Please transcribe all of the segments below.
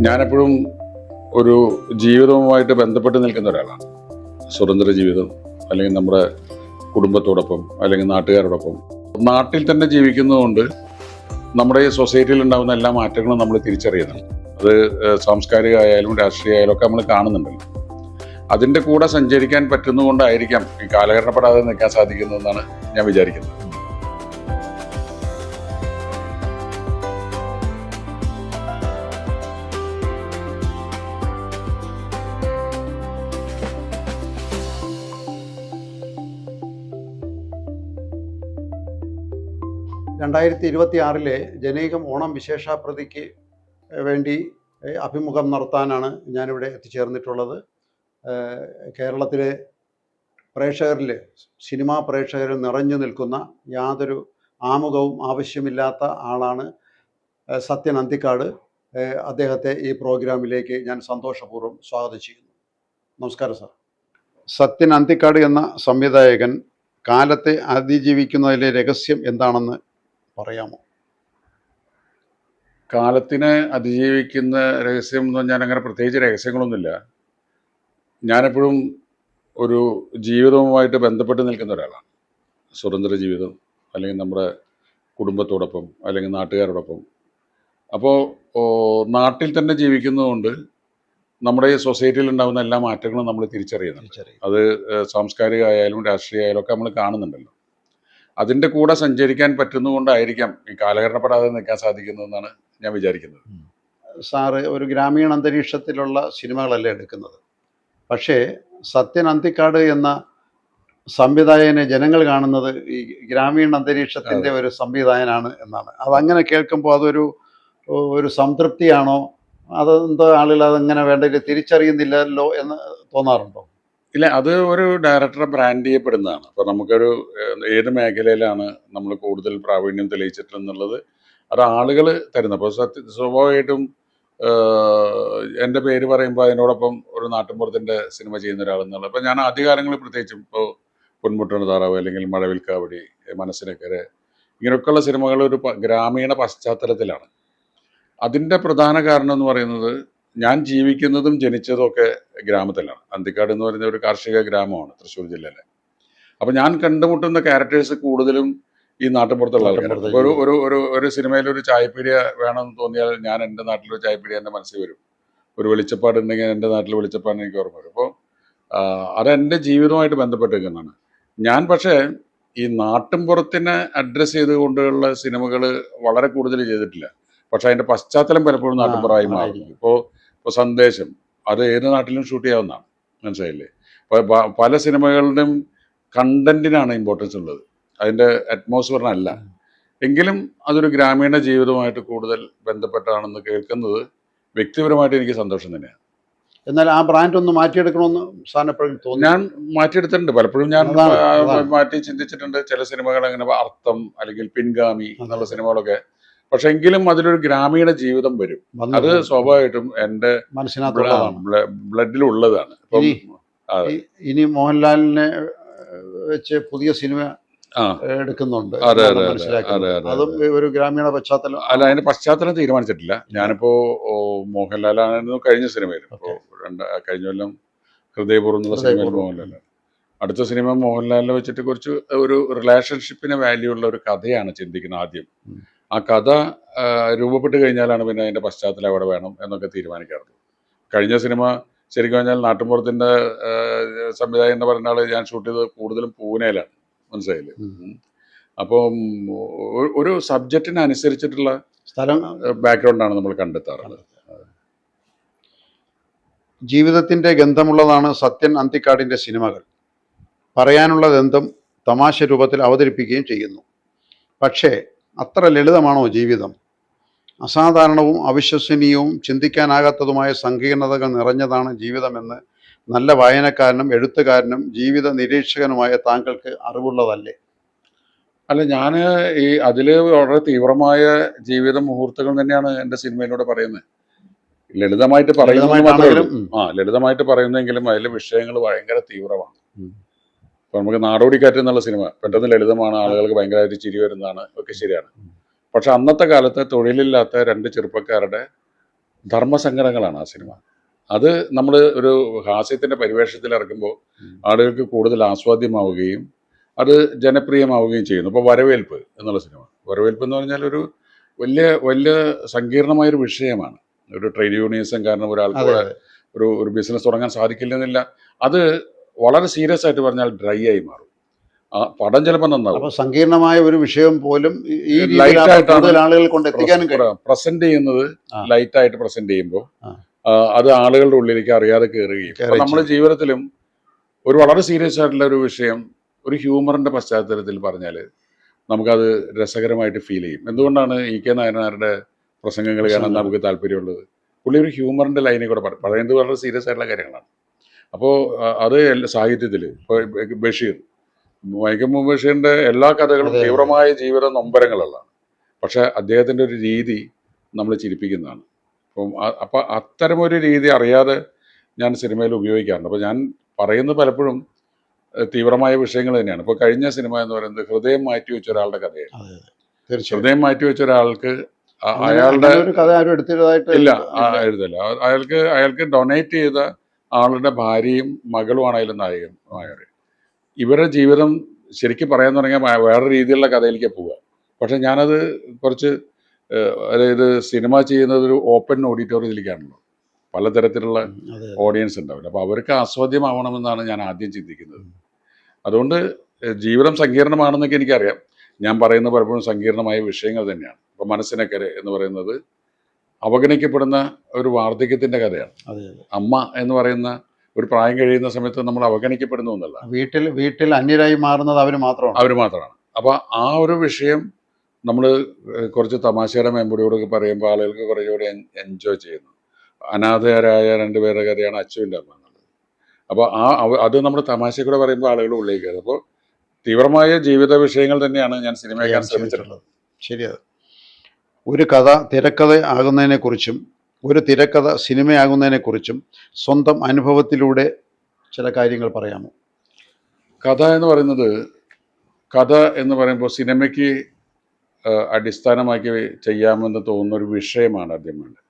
ഞാനെപ്പോഴും ഒരു ജീവിതവുമായിട്ട് ബന്ധപ്പെട്ട് നിൽക്കുന്ന ഒരാളാണ്. സ്വതന്ത്ര ജീവിതം, അല്ലെങ്കിൽ നമ്മുടെ കുടുംബത്തോടൊപ്പം, അല്ലെങ്കിൽ നാട്ടുകാരോടൊപ്പം. നാട്ടിൽ തന്നെ ജീവിക്കുന്നതുകൊണ്ട് നമ്മുടെ ഈ സൊസൈറ്റിയിൽ ഉണ്ടാകുന്ന എല്ലാ മാറ്റങ്ങളും നമ്മൾ തിരിച്ചറിയുന്നുണ്ട്. അത് സാംസ്കാരികമായാലും രാഷ്ട്രീയമായാലും ഒക്കെ നമ്മൾ കാണുന്നുണ്ടല്ലോ. അതിൻ്റെ കൂടെ സഞ്ചരിക്കാൻ പറ്റുന്നതുകൊണ്ടായിരിക്കാം ഈ കാലഹരണപ്പെടാതെ നിൽക്കാൻ സാധിക്കുന്നതെന്നാണ് ഞാൻ വിചാരിക്കുന്നത്. രണ്ടായിരത്തി 2026 ജനകീയം ഓണം വിശേഷാപ്രതിക്ക് വേണ്ടി അഭിമുഖം നടത്താനാണ് ഞാനിവിടെ എത്തിച്ചേർന്നിട്ടുള്ളത്. കേരളത്തിലെ പ്രേക്ഷകരിൽ, സിനിമാ പ്രേക്ഷകരിൽ നിറഞ്ഞു നിൽക്കുന്ന യാതൊരു ആമുഖവും ആവശ്യമില്ലാത്ത ആളാണ് സത്യൻ അന്തിക്കാട്. അദ്ദേഹത്തെ ഈ പ്രോഗ്രാമിലേക്ക് ഞാൻ സന്തോഷപൂർവ്വം സ്വാഗതം ചെയ്യുന്നു. നമസ്കാരം സാർ. സത്യൻ അന്തിക്കാട് എന്ന സംവിധായകൻ കാലത്തെ അതിജീവിക്കുന്നതിലെ രഹസ്യം എന്താണെന്ന് പറയാമോ? കാലത്തിനെ അതിജീവിക്കുന്ന രഹസ്യം എന്ന് പറഞ്ഞാൽ അങ്ങനെ പ്രത്യേകിച്ച് രഹസ്യങ്ങളൊന്നുമില്ല. ഞാനെപ്പോഴും ഒരു ജീവിതവുമായിട്ട് ബന്ധപ്പെട്ട് നിൽക്കുന്ന ഒരാളാണ്. സ്വതന്ത്ര ജീവിതം, അല്ലെങ്കിൽ നമ്മുടെ കുടുംബത്തോടൊപ്പം, അല്ലെങ്കിൽ നാട്ടുകാരോടൊപ്പം. അപ്പോൾ നാട്ടിൽ തന്നെ ജീവിക്കുന്നതുകൊണ്ട് നമ്മുടെ ഈ സൊസൈറ്റിയിൽ ഉണ്ടാകുന്ന എല്ലാ മാറ്റങ്ങളും നമ്മൾ തിരിച്ചറിയുന്നുണ്ട്. അത് സാംസ്കാരികമായാലും രാഷ്ട്രീയമായാലും ഒക്കെ നമ്മൾ കാണുന്നുണ്ടല്ലോ. അതിൻ്റെ കൂടെ സഞ്ചരിക്കാൻ പറ്റുന്നതുകൊണ്ടായിരിക്കാം ഈ കാലഹരണപ്പെടാതെ നിൽക്കാൻ സാധിക്കുന്നതെന്നാണ് ഞാൻ വിചാരിക്കുന്നത്. സാറ് ഒരു ഗ്രാമീണ അന്തരീക്ഷത്തിലുള്ള സിനിമകളല്ലേ എടുക്കുന്നത്. പക്ഷേ സത്യൻ അന്തിക്കാട് എന്ന സംവിധായകനെ ജനങ്ങൾ കാണുന്നത് ഈ ഗ്രാമീണ അന്തരീക്ഷത്തിൻ്റെ ഒരു സംവിധായകനാണ് എന്നാണ്. അതങ്ങനെ കേൾക്കുമ്പോൾ ഒരു സംതൃപ്തിയാണോ, അതെന്തോ ആളുകൾ അതങ്ങനെ വേണ്ടതിൽ തിരിച്ചറിയുന്നില്ലല്ലോ എന്ന് തോന്നാറുണ്ടോ? ഇല്ല, അത് ഒരു ഡയറക്ടറെ ബ്രാൻഡ് ചെയ്യപ്പെടുന്നതാണ്. അപ്പോൾ നമുക്കൊരു ഏത് മേഖലയിലാണ് നമ്മൾ കൂടുതൽ പ്രാവീണ്യം തെളിയിച്ചിട്ടുള്ളത് അത് ആളുകൾ തരുന്നത്. അപ്പോൾ സ്വാഭാവികമായിട്ടും എൻ്റെ പേര് പറയുമ്പോൾ അതിനോടൊപ്പം ഒരു നാട്ടിൻപുറത്തിൻ്റെ സിനിമ ചെയ്യുന്ന ഒരാളെന്നുള്ളത്. അപ്പോൾ ഞാൻ ആദ്യകാലങ്ങളിൽ പ്രത്യേകിച്ചും ഇപ്പോൾ പൊന്മുട്ടണ താറാവ്, അല്ലെങ്കിൽ മഴവിൽക്കാവടി, മനസ്സിനക്കരെ, ഇങ്ങനെയൊക്കെയുള്ള സിനിമകൾ ഒരു ഗ്രാമീണ പശ്ചാത്തലത്തിലാണ്. അതിൻ്റെ പ്രധാന കാരണം എന്ന് പറയുന്നത് ഞാൻ ജീവിക്കുന്നതും ജനിച്ചതും ഒക്കെ ഗ്രാമത്തിലാണ്. അന്തിക്കാട് എന്ന് പറയുന്ന ഒരു കാർഷിക ഗ്രാമമാണ് തൃശ്ശൂർ ജില്ലയിലെ. അപ്പം ഞാൻ കണ്ടുമുട്ടുന്ന ക്യാരക്ടേഴ്സ് കൂടുതലും ഈ നാട്ടിൻപുറത്തുള്ള ആൾക്കാരാണ്. ഒരു ഒരു ഒരു ഒരു സിനിമയിൽ ഒരു ചായപ്പീടിയ വേണമെന്ന് തോന്നിയാൽ ഞാൻ എൻ്റെ നാട്ടിലൊരു ചായപ്പീടിയ എൻ്റെ മനസ്സിൽ വരും. ഒരു വെളിച്ചപ്പാട് ഉണ്ടെങ്കിൽ എൻ്റെ നാട്ടിൽ വെളിച്ചപ്പാടിന് എനിക്ക് ഓർമ്മ വരും. അപ്പോൾ അതെൻ്റെ ജീവിതവുമായിട്ട് ബന്ധപ്പെട്ട് നിൽക്കുന്നതാണ്. ഞാൻ പക്ഷേ ഈ നാട്ടിൻപുറത്തിനെ അഡ്രസ്സ് ചെയ്തുകൊണ്ടുള്ള സിനിമകൾ വളരെ കൂടുതൽ ചെയ്തിട്ടില്ല. പക്ഷെ അതിൻ്റെ പശ്ചാത്തലം പലപ്പോഴും നാട്ടിൻപുറമായി മാറും. ഇപ്പോൾ സന്ദേശം, അത് ഏത് നാട്ടിലും ഷൂട്ട് ചെയ്യാവുന്നതാണ്, മനസ്സിലായില്ലേ? പല സിനിമകളുടെയും കണ്ടന്റിനാണ് ഇമ്പോർട്ടൻസ് ഉള്ളത്, അതിൻ്റെ അറ്റ്മോസ്ഫിയറിനല്ല. എങ്കിലും അതൊരു ഗ്രാമീണ ജീവിതവുമായിട്ട് കൂടുതൽ ബന്ധപ്പെട്ടാണെന്ന് കേൾക്കുന്നത് വ്യക്തിപരമായിട്ട് എനിക്ക് സന്തോഷം തന്നെയാണ്. എന്നാൽ ആ ബ്രാൻഡ് ഒന്ന് മാറ്റിയെടുക്കണമെന്ന് സാറിന് എപ്പോഴും തോന്നി? ഞാൻ മാറ്റിയെടുത്തിട്ടുണ്ട്, പലപ്പോഴും ഞാൻ മാറ്റി ചിന്തിച്ചിട്ടുണ്ട്. ചില സിനിമകൾ അങ്ങനെ അർത്ഥം, അല്ലെങ്കിൽ പിൻഗാമി എന്നുള്ള സിനിമകളൊക്കെ. പക്ഷെ എങ്കിലും അതിലൊരു ഗ്രാമീണ ജീവിതം വരും. അത് സ്വാഭാവികമായിട്ടും എൻ്റെ ബ്ലഡിലുള്ളതാണ്. ഇനി മോഹൻലാലിനെ വെച്ച് പുതിയ സിനിമ എടുക്കുന്നുണ്ട്, അതും ഒരു ഗ്രാമീണ പശ്ചാത്തലം അല്ല. അതിന്റെ പശ്ചാത്തലം തീരുമാനിച്ചിട്ടില്ല. ഞാനിപ്പോ മോഹൻലാലായിരുന്നു കഴിഞ്ഞ സിനിമയിൽ. ഇപ്പോൾ കഴിഞ്ഞ കൊല്ലം ഹൃദയപൂർവ്വം എന്നുള്ള സിനിമയിൽ മോഹൻലാലാണ്. അടുത്ത സിനിമ മോഹൻലാലിനെ വെച്ചിട്ട് കുറച്ച് ഒരു റിലേഷൻഷിപ്പിന് വാല്യൂ ഉള്ള ഒരു കഥയാണ് ചിന്തിക്കുന്നത് ആദ്യം. ആ കഥ രൂപപ്പെട്ട് കഴിഞ്ഞാലാണ് പിന്നെ അതിൻ്റെ പശ്ചാത്തലം അവിടെ വേണം എന്നൊക്കെ തീരുമാനിക്കാറുള്ളത്. കഴിഞ്ഞ സിനിമ ശരിക്കും പറഞ്ഞാൽ നാട്ടിൻപുറത്തിൻ്റെ സംവിധായകൻ എന്ന് പറഞ്ഞ ആൾ ഞാൻ ഷൂട്ട് ചെയ്തത് കൂടുതലും പൂനെയിലാണ്, മനസ്സിലായില്ലേ? അപ്പം ഒരു സബ്ജക്റ്റിനനുസരിച്ചിട്ടുള്ള സ്ഥലം ബാക്ക്ഗ്രൗണ്ടാണ് നമ്മൾ കണ്ടെത്താറുള്ളത്. ജീവിതത്തിൻ്റെ ഗന്ധമുള്ളതാണ് സത്യൻ അന്തിക്കാടിൻ്റെ സിനിമകൾ. പറയാനുള്ളതെന്തും തമാശ രൂപത്തിൽ അവതരിപ്പിക്കുകയും ചെയ്യുന്നു. പക്ഷേ അത്ര ലളിതമാണോ ജീവിതം? അസാധാരണവും അവിശ്വസനീയവും ചിന്തിക്കാനാകാത്തതുമായ സങ്കീർണതകൾ നിറഞ്ഞതാണ് ജീവിതമെന്ന് നല്ല വായനക്കാരനും എഴുത്തുകാരനും ജീവിത നിരീക്ഷകനുമായ താങ്കൾക്ക് അറിവുള്ളതല്ലേ? അല്ല, ഞാൻ അതിൽ വളരെ തീവ്രമായ ജീവിത മുഹൂർത്തങ്ങൾ തന്നെയാണ് എൻ്റെ സിനിമയിലൂടെ പറയുന്നത്. ലളിതമായിട്ട് പറയുന്നെങ്കിലും അതിലെ വിഷയങ്ങൾ ഭയങ്കര തീവ്രമാണ്. ഇപ്പൊ നമുക്ക് നാടോടിക്കാറ്റ് എന്നുള്ള സിനിമ പെട്ടെന്ന് ലളിതമാണ്, ആളുകൾക്ക് ഭയങ്കരമായിട്ട് ചിരി വരുന്നതാണ്, ഒക്കെ ശരിയാണ്. പക്ഷെ അന്നത്തെ കാലത്ത് തൊഴിലില്ലാത്ത രണ്ട് ചെറുപ്പക്കാരുടെ ധർമ്മസങ്കടങ്ങളാണ് ആ സിനിമ. അത് നമ്മൾ ഒരു ഹാസ്യത്തിൻ്റെ പരിവേഷത്തിൽ ഇറക്കുമ്പോൾ ആളുകൾക്ക് കൂടുതൽ ആസ്വാദ്യമാവുകയും അത് ജനപ്രിയമാവുകയും ചെയ്യുന്നു. ഇപ്പോൾ വരവേൽപ്പ് എന്നുള്ള സിനിമ, വരവേൽപ്പ് എന്ന് പറഞ്ഞാൽ ഒരു വലിയ വലിയ സങ്കീർണമായൊരു വിഷയമാണ്. ഒരു ട്രേഡ് യൂണിയനിസം കാരണം ഒരാൾക്ക് അതെ, ഒരു ബിസിനസ് തുടങ്ങാൻ സാധിക്കില്ലെന്നില്ല. അത് വളരെ സീരിയസ് ആയിട്ട് പറഞ്ഞാൽ ഡ്രൈ ആയി മാറും. ആ പടം ചിലപ്പോൾ നന്നാവും. അപ്പൊ സങ്കീർണമായ ഒരു വിഷയം പോലും ഈ Light രീതിയിലാണ് ആയിട്ടാണ് കൂടുതൽ ആളുകൾ കൊണ്ട് എത്തിക്കാനും കഴിയും. പ്രസന്റ് ചെയ്യുന്നത് ആ. ലൈറ്റായിട്ട് പ്രസന്റ് ചെയ്യുമ്പോൾ ആ. അത് ആളുകളുടെ ഉള്ളിലേക്ക് അറിയാതെ കയറുകയും അപ്പൊ നമ്മുടെ ജീവിതത്തിലും ഒരു വളരെ സീരിയസ് ആയിട്ടുള്ള ഒരു വിഷയം ഒരു ഹ്യൂമറിന്റെ പശ്ചാത്തലത്തിൽ പറഞ്ഞാൽ നമുക്കത് രസകരമായിട്ട് ഫീൽ ചെയ്യും. എന്തുകൊണ്ടാണ് ഇ.കെ. നായനാരുടെ പ്രസംഗങ്ങൾ കാണാൻ നമുക്ക് താല്പര്യമുള്ളത്? പുള്ളി ഒരു ഹ്യൂമറിന്റെ ലൈനിൽ കൂടെ പറയുന്നത് വളരെ സീരിയസ് ആയിട്ടുള്ള കാര്യങ്ങളാണ്. അപ്പോൾ അത് സാഹിത്യത്തിൽ ഇപ്പോൾ ബഷീർ, വൈക്കം മുഹമ്മദ് ബഷീറിന്റെ എല്ലാ കഥകളും തീവ്രമായ ജീവിത നൊമ്പരങ്ങളുള്ളതാണ്. പക്ഷെ അദ്ദേഹത്തിന്റെ ഒരു രീതി നമ്മൾ ചിരിപ്പിക്കുന്നതാണ്. അപ്പം അത്തരമൊരു രീതി അറിയാതെ ഞാൻ സിനിമയിൽ ഉപയോഗിക്കാറുണ്ട്. അപ്പോൾ ഞാൻ പറയുന്നത് പലപ്പോഴും തീവ്രമായ വിഷയങ്ങൾ തന്നെയാണ്. ഇപ്പോൾ കഴിഞ്ഞ സിനിമ എന്ന് പറയുന്നത് ഹൃദയം മാറ്റി വെച്ച ഒരാളുടെ കഥയാണ്. തീർച്ചയായും ഹൃദയം മാറ്റി വെച്ച ഒരാൾക്ക് അയാളുടെ ഒരു കഥ ആരും എടുത്തതായിട്ട് ഇല്ല, എഴുതല്ല. അയാൾക്ക് ഡൊണേറ്റ് ചെയ്ത ആളുടെ ഭാര്യയും മകളുമാണ് അതിൽ നായകർ. ഇവരുടെ ജീവിതം ശരിക്കും പറയാൻ തുടങ്ങിയാൽ വേറെ രീതിയിലുള്ള കഥയിലേക്ക് പോവുക. പക്ഷെ ഞാനത് കുറച്ച് അതായത് സിനിമ ചെയ്യുന്നത് ഒരു ഓപ്പൺ ഓഡിറ്റോറിയത്തിലേക്കാണല്ലോ, പലതരത്തിലുള്ള ഓഡിയൻസ് ഉണ്ടാവില്ല. അപ്പോൾ അവർക്ക് ആസ്വാദ്യമാവണമെന്നാണ് ഞാൻ ആദ്യം ചിന്തിക്കുന്നത്. അതുകൊണ്ട് ജീവിതം സങ്കീർണമാണെന്നൊക്കെ എനിക്കറിയാം. ഞാൻ പറയുന്ന പലപ്പോഴും സങ്കീർണമായ വിഷയങ്ങൾ തന്നെയാണ്. ഇപ്പോൾ മനസ്സിനക്കരെ എന്ന് പറയുന്നത് അവഗണിക്കപ്പെടുന്ന ഒരു വാർദ്ധക്യത്തിൻ്റെ കഥയാണ്. അമ്മ എന്ന് പറയുന്ന ഒരു പ്രായം കഴിയുന്ന സമയത്ത് നമ്മൾ അവഗണിക്കപ്പെടുന്നു എന്നല്ല, വീട്ടിൽ അന്യരായി മാറുന്നത് അവർ മാത്രമാണ്. അപ്പോൾ ആ ഒരു വിഷയം നമ്മൾ കുറച്ച് തമാശയുടെ മെമ്പറിയോടൊക്കെ പറയുമ്പോൾ ആളുകൾക്ക് കുറച്ചുകൂടി എൻജോയ് ചെയ്യുന്നു. അനാഥരായ രണ്ടുപേരുടെ കഥയാണ് അച്ചുവിൻ്റെ അമ്മ എന്നുള്ളത്. അപ്പോൾ അത് നമ്മൾ തമാശ കൂടെ പറയുമ്പോൾ ആളുകൾ ഉള്ളിലേക്ക് കയറും. അപ്പോൾ തീവ്രമായ ജീവിത വിഷയങ്ങൾ തന്നെയാണ് ഞാൻ സിനിമയ്ക്കാൻ ശ്രമിച്ചിട്ടുള്ളത്. ശരിയത്. ഒരു കഥ തിരക്കഥ ആകുന്നതിനെക്കുറിച്ചും ഒരു തിരക്കഥ സിനിമയാകുന്നതിനെക്കുറിച്ചും സ്വന്തം അനുഭവത്തിലൂടെ ചില കാര്യങ്ങൾ പറയാമോ? കഥ എന്ന് പറയുമ്പോൾ സിനിമയ്ക്ക് അടിസ്ഥാനമാക്കി ചെയ്യാമെന്ന് തോന്നുന്ന ഒരു വിഷയമാണ് ആദ്യം വേണ്ടത്.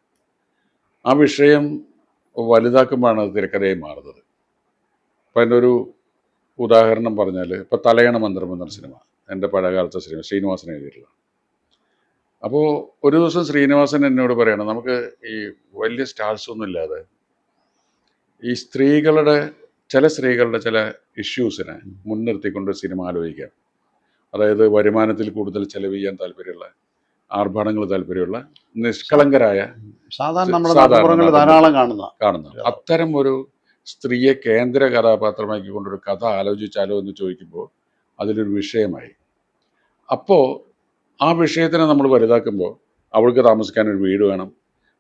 ആ വിഷയം വലുതാക്കുമ്പോഴാണ് അത് തിരക്കഥയായി മാറുന്നത്. അപ്പം എൻ്റെ ഒരു ഉദാഹരണം പറഞ്ഞാൽ, ഇപ്പോൾ തലയണ മന്ത്രം എന്നൊരു സിനിമ എൻ്റെ പഴയകാലത്തെ സിനിമ ശ്രീനിവാസൻ എഴുതിയിട്ടുള്ള. അപ്പോൾ ഒരു ദിവസം ശ്രീനിവാസൻ എന്നോട് പറയണം, നമുക്ക് ഈ വലിയ സ്റ്റാർസ് ഒന്നും ഇല്ലാതെ ഈ ചില സ്ത്രീകളുടെ ചില ഇഷ്യൂസിനെ മുൻനിർത്തിക്കൊണ്ട് സിനിമ ആലോചിക്കാം. അതായത് വരുമാനത്തിൽ കൂടുതൽ ചെലവ് ചെയ്യാൻ താല്പര്യമുള്ള, ആർഭാടങ്ങൾ താല്പര്യമുള്ള, നിഷ്കളങ്കരായ, സാധാരണ ധാരാളം കാണുന്ന അത്തരം ഒരു സ്ത്രീയെ കേന്ദ്ര കഥാപാത്രമാക്കിക്കൊണ്ടൊരു കഥ ആലോചിച്ചാലോ എന്ന് ചോദിക്കുമ്പോൾ അതിലൊരു വിഷയമായി. അപ്പോൾ ആ വിഷയത്തിനെ നമ്മൾ വലുതാക്കുമ്പോൾ അവൾക്ക് താമസിക്കാൻ ഒരു വീട് വേണം,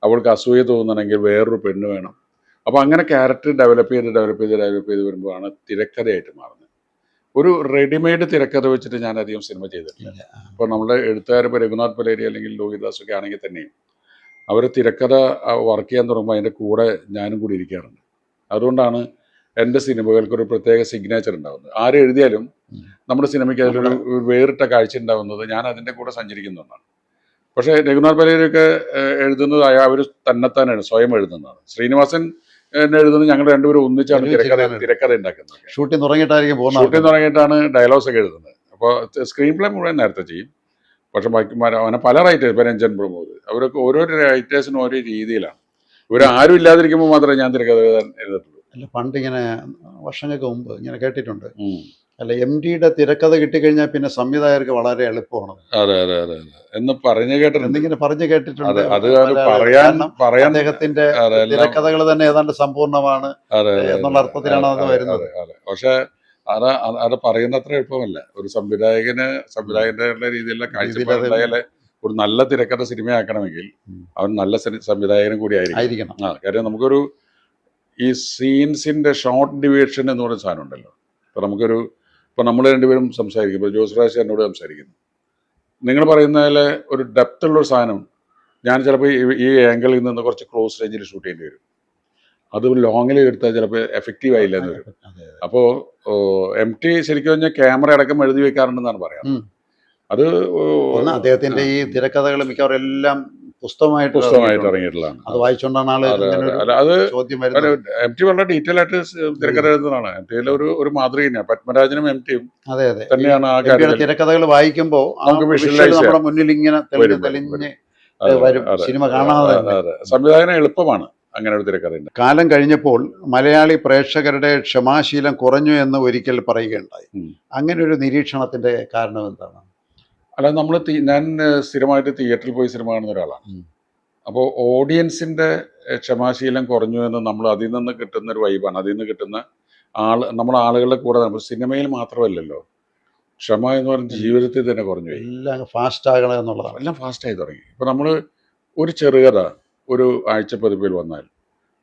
അവൾക്ക് അസൂയ തോന്നണമെങ്കിൽ വേറൊരു പെണ്ണ് വേണം. അപ്പോൾ അങ്ങനെ ക്യാരക്ടർ ഡെവലപ്പ് ചെയ്ത് വരുമ്പോഴാണ് തിരക്കഥയായിട്ട് മാറുന്നത്. ഒരു റെഡിമെയ്ഡ് തിരക്കഥ വെച്ചിട്ട് ഞാൻ അധികം സിനിമ ചെയ്തിട്ടില്ല. ഇപ്പോൾ നമ്മുടെ എഴുത്തുകാർ ഇപ്പോൾ രഘുനാഥ് പലേരി അല്ലെങ്കിൽ ലോഹിദാസ് ഒക്കെ ആണെങ്കിൽ തന്നെയും അവർ തിരക്കഥ വർക്ക് ചെയ്യാൻ തുടങ്ങുമ്പോൾ അതിൻ്റെ കൂടെ ഞാനും കൂടി ഇരിക്കാറുണ്ട്. അതുകൊണ്ടാണ് എൻ്റെ സിനിമകൾക്കൊരു പ്രത്യേക സിഗ്നേച്ചർ ഉണ്ടാകുന്നത്. ആര് എഴുതിയാലും നമ്മുടെ സിനിമയ്ക്ക് അതിലൊരു വേറിട്ട കാഴ്ച ഉണ്ടാകുന്നത് ഞാൻ അതിൻ്റെ കൂടെ സഞ്ചരിക്കുന്നതാണ്. പക്ഷേ രഘുനാഥ് പലേരിയൊക്കെ എഴുതുന്നത് അവർ തന്നെത്താനാണ്, സ്വയം എഴുതുന്നതാണ്. ശ്രീനിവാസൻ എഴുതുന്നത് ഞങ്ങൾ രണ്ടുപേരും ഒന്നിച്ചാണ് തിരക്കഥ ഉണ്ടാക്കുന്നത്. ഷൂട്ടിംഗ് തുടങ്ങിയിട്ടാണ് ഡയലോഗ്സ് ഒക്കെ എഴുതുന്നത്. അപ്പോൾ സ്ക്രീൻ പ്ലേ മുഴുവൻ നേരത്തെ ചെയ്യും. പക്ഷെ അവനെ പല റൈറ്റേഴ്സ്, ഇപ്പോൾ രഞ്ജൻ പ്രമോദ്, അവരൊക്കെ ഓരോ റൈറ്റേഴ്സിനും ഓരോ രീതിയിലാണ്. ഇവരാരും ഇല്ലാതിരിക്കുമ്പോൾ മാത്രമേ ഞാൻ തിരക്കഥ എഴുതത്തുള്ളൂ. അല്ല, പണ്ടിങ്ങനെ വർഷങ്ങൾക്ക് മുമ്പ് ഇങ്ങനെ കേട്ടിട്ടുണ്ട്, അല്ല MDയുടെ തിരക്കഥ കിട്ടിക്കഴിഞ്ഞാൽ പിന്നെ സംവിധായകർക്ക് വളരെ എളുപ്പമാണ് എന്ന് പറഞ്ഞു കേട്ടിട്ടുണ്ട്. അദ്ദേഹത്തിന്റെ തിരക്കഥകൾ തന്നെ ഏതാണ്ട് സമ്പൂർണ്ണമാണ് എന്നുള്ള അർത്ഥത്തിലാണ് അത് വരുന്നത്. പക്ഷെ അത് പറയുന്നത്ര എളുപ്പമല്ല. ഒരു സംവിധായകന്റെ രീതിയിലുള്ള കാഴ്ചപ്പാടുണ്ടായാലേ ഒരു നല്ല തിരക്കഥ സിനിമയാക്കണമെങ്കിൽ അവൻ നല്ല സംവിധായകനും കൂടി ആയിരിക്കണം. കാര്യം നമുക്കൊരു ഈ സീൻസിന്റെ ഷോർട്ട് ഡിവിഷൻ എന്ന് പറയുന്ന സാധനം ഉണ്ടല്ലോ. ഇപ്പോൾ നമ്മൾ രണ്ടുപേരും സംസാരിക്കും, ഇപ്പോൾ ജോസ്രാജ് എന്നോട് സംസാരിക്കുന്നു, നിങ്ങൾ പറയുന്നതിൽ ഒരു ഡെപ്ത് ഉള്ളൊരു സാധനം ഞാൻ ചിലപ്പോൾ ഈ ആംഗിളിൽ നിന്ന് കുറച്ച് ക്ലോസ് റേഞ്ചിൽ ഷൂട്ട് ചെയ്യേണ്ടി വരും. അത് ലോങ്ങിൽ എടുത്താൽ ചിലപ്പോൾ എഫക്റ്റീവ് ആയില്ല എന്ന് വരും. അപ്പോൾ MT ശരിക്കും പറഞ്ഞാൽ ക്യാമറ അടക്കം എഴുതി വെക്കാറുണ്ടെന്നാണ് പറയാറ്. അത് അദ്ദേഹത്തിന്റെ ഈ തിരക്കഥകൾ മിക്കവാറും എല്ലാം പുസ്തകമായിട്ട് ഇറങ്ങിയിട്ടുള്ളതാണ്. അത് വായിച്ചുകൊണ്ടാണ് ആള് ഇങ്ങനെ ഒരു അത് ചോദ്യം വരുന്നത്. MT വളരെ ഡീറ്റെയിൽ ആയിട്ട് തിരക്കഥ എഴുതുന്നതാണ്. MT ഒരു മാതൃക തന്നെയാണ്. പത്മരാജനും MT അതെ അതെ തന്നെയാണ് ആ എം ടിയുടെ കാര്യത്തിൽ തിരക്കഥകൾ വായിക്കുമ്പോൾ നമുക്ക് വിഷ്വൽ visualize നമ്മുടെ മുന്നിൽ ഇങ്ങനെ തെളിഞ്ഞ് വരും. സിനിമ കാണാതെ തന്നെ. സംവിധാനം എളുപ്പമാണ് അങ്ങനെ ഒരു തിരക്കഥയുണ്ട്. കാലം കഴിഞ്ഞപ്പോൾ മലയാളി പ്രേക്ഷകരുടെ ക്ഷമാശീലം കുറഞ്ഞു എന്ന് ഒരിക്കൽ പറയുകയുണ്ടായി. അങ്ങനെ ഒരു നിരീക്ഷണത്തിന്റെ കാരണം എന്താണ്? അല്ല, ഞാൻ സ്ഥിരമായിട്ട് തിയേറ്ററിൽ പോയി സിനിമ കാണുന്ന ഒരാളാണ്. അപ്പോൾ ഓഡിയൻസിന്റെ ക്ഷമാശീലം കുറഞ്ഞു എന്ന് നമ്മൾ അതിൽ നിന്ന് കിട്ടുന്ന ഒരു വൈബാണ്. അതിൽ നിന്ന് കിട്ടുന്ന നമ്മുടെ ആളുകളുടെ കൂടെ നമ്മൾ സിനിമയിൽ മാത്രമല്ലല്ലോ, ക്ഷമ എന്ന് പറഞ്ഞ ജീവിതത്തിൽ തന്നെ കുറഞ്ഞു പോയി. എല്ലാം ഫാസ്റ്റ് ആകണം എന്നുള്ളതാണ്. എല്ലാം ഫാസ്റ്റായി തുടങ്ങി. ഇപ്പോൾ നമ്മൾ ഒരു ചെറുകഥ ഒരു ആഴ്ചപ്പതിപ്പിൽ വന്നാൽ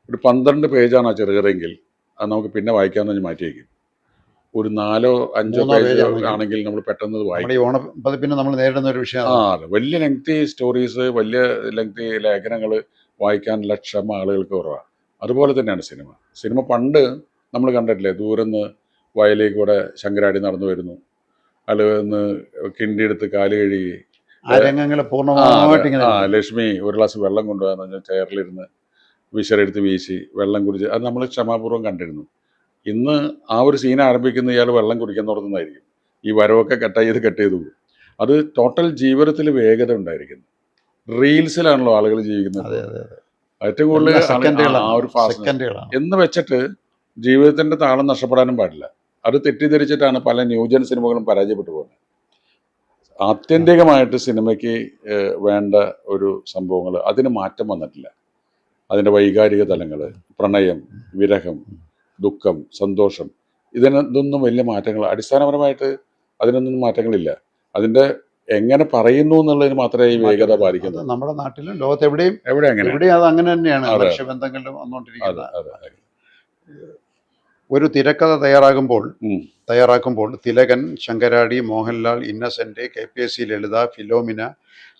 ഒരു 12 പേജാണ് ആ ചെറുകഥയെങ്കിൽ അത് നമുക്ക് പിന്നെ വായിക്കാമെന്ന് പറഞ്ഞ് മാറ്റി വയ്ക്കും. ഒരു 4-5 പേജ് ആണെങ്കിൽ നമ്മൾ പെട്ടെന്ന് വായിക്കും. ഈ ഓണപ്പതിപ്പിന് നമ്മൾ നേരിടുന്ന ഒരു വിഷയമാണ്. വലിയ ലെങ്തി സ്റ്റോറീസ്, വലിയ ലെങ്തി ലേഖനങ്ങൾ വായിക്കാനുള്ള ക്ഷമ ആളുകൾക്ക് കുറവാണ്. അതുപോലെ തന്നെയാണ് സിനിമ പണ്ട് നമ്മൾ കണ്ടിട്ടില്ലേ, ദൂരന്ന് വയലേക്ക് കൂടെ ശങ്കരാടി നടന്നു വരുന്നു, അല്ലെന്ന് കിണ്ടിയെടുത്ത് കാല് കഴുകി ലക്ഷ്മി ഒരു ഗ്ലാസ് വെള്ളം കൊണ്ടുപോകാന്ന് ചെയറിലിരുന്ന് വിശറെടുത്ത് വീശി വെള്ളം കുടിച്ച്, അത് നമ്മൾ ക്ഷമാപൂർവ്വം കണ്ടിരുന്നു. ഇന്ന് ആ ഒരു സീൻ ആരംഭിക്കുന്ന ഇയാൾ വെള്ളം കുടിക്കാൻ തുടങ്ങുന്നതായിരിക്കും. ഈ വരവൊക്കെ കട്ട് ചെയ്ത് പോകും. അത് ടോട്ടൽ ജീവിതത്തിൽ വേഗത ഉണ്ടായിരിക്കുന്നു. റീൽസിലാണല്ലോ ആളുകൾ ജീവിക്കുന്നത്. ഏറ്റവും കൂടുതൽ ആ ഒരു ഫാസ്റ്റ് എന്ന് വെച്ചിട്ട് ജീവിതത്തിന്റെ താളം നഷ്ടപ്പെടാനും പാടില്ല. അത് തെറ്റിദ്ധരിച്ചിട്ടാണ് പല ന്യൂജൻ സിനിമകളും പരാജയപ്പെട്ടു പോകുന്നത്. ആത്യന്തികമായിട്ട് സിനിമയ്ക്ക് വേണ്ട ഒരു സംഭവങ്ങൾ അതിന് മാറ്റം വന്നിട്ടില്ല. അതിൻ്റെ വൈകാരിക തലങ്ങൾ, പ്രണയം, വിരഹം, ദുഃഖം, സന്തോഷം, ഇതൊന്നും വലിയ മാറ്റങ്ങൾ അടിസ്ഥാനപരമായിട്ട് അതിനൊന്നും മാറ്റങ്ങളില്ല. അതിൻ്റെ എങ്ങനെ പറയുന്നു എന്നുള്ളതിന് മാത്രമേ ഈ വേഗത ബാധിക്കുന്നത്. നമ്മുടെ നാട്ടിലും ലോകത്ത് എവിടെയും അത് അങ്ങനെ തന്നെയാണ്. മനുഷ്യബന്ധങ്ങളിലും വന്നുകൊണ്ടിരിക്കുന്നത്. ഒരു തിരക്കഥ തയ്യാറാക്കുമ്പോൾ തിലകൻ, ശങ്കരാടി, മോഹൻലാൽ, ഇന്നസെന്റ്, KPSC ലളിത, ഫിലോമിന,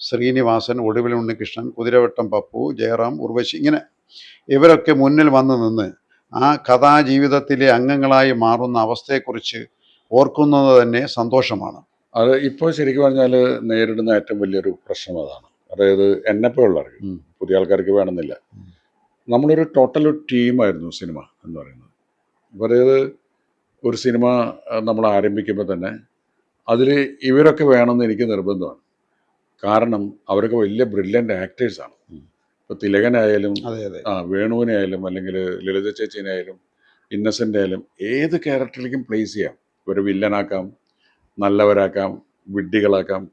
ശ്രീനിവാസൻ, ഒടുവിൽ ഉണ്ണികൃഷ്ണൻ, കുതിരവട്ടം പപ്പു, ജയറാം, ഉർവശി, ഇങ്ങനെ ഇവരൊക്കെ മുന്നിൽ വന്നു നിന്ന് ആ കഥാജീവിതത്തിലെ അംഗങ്ങളായി മാറുന്ന അവസ്ഥയെക്കുറിച്ച് ഓർക്കുന്നത് തന്നെ സന്തോഷമാണ്. അത് ഇപ്പോൾ ശരിക്കും പറഞ്ഞാൽ നേരിടുന്ന ഏറ്റവും വലിയൊരു പ്രശ്നം അതാണ്. അതായത് എന്നെപ്പോഴുള്ളവർക്ക്, പുതിയ ആൾക്കാർക്ക് വേണമെന്നില്ല, നമ്മളൊരു ടോട്ടൽ ടീമായിരുന്നു സിനിമ എന്ന് പറയുന്നത്. അതായത് ഒരു സിനിമ നമ്മൾ ആരംഭിക്കുമ്പോൾ തന്നെ അതിൽ ഇവരൊക്കെ വേണമെന്ന് എനിക്ക് നിർബന്ധമാണ്. കാരണം അവരൊക്കെ വലിയ ബ്രില്യൻ്റ് ആക്ടേഴ്സാണ്. ഇപ്പോൾ തിലകനായാലും വേണുവിനെ ആയാലും അല്ലെങ്കിൽ ലളിത ചേച്ചീനെ ആയാലും ഇന്നസെൻ്റ് ആയാലും ഏത് ക്യാരക്ടറിലേക്കും പ്ലേസ് ചെയ്യാം. ഒരു വില്ലനാക്കാം, നല്ലവരാക്കാം, വിഡ്ഢികളാക്കാം.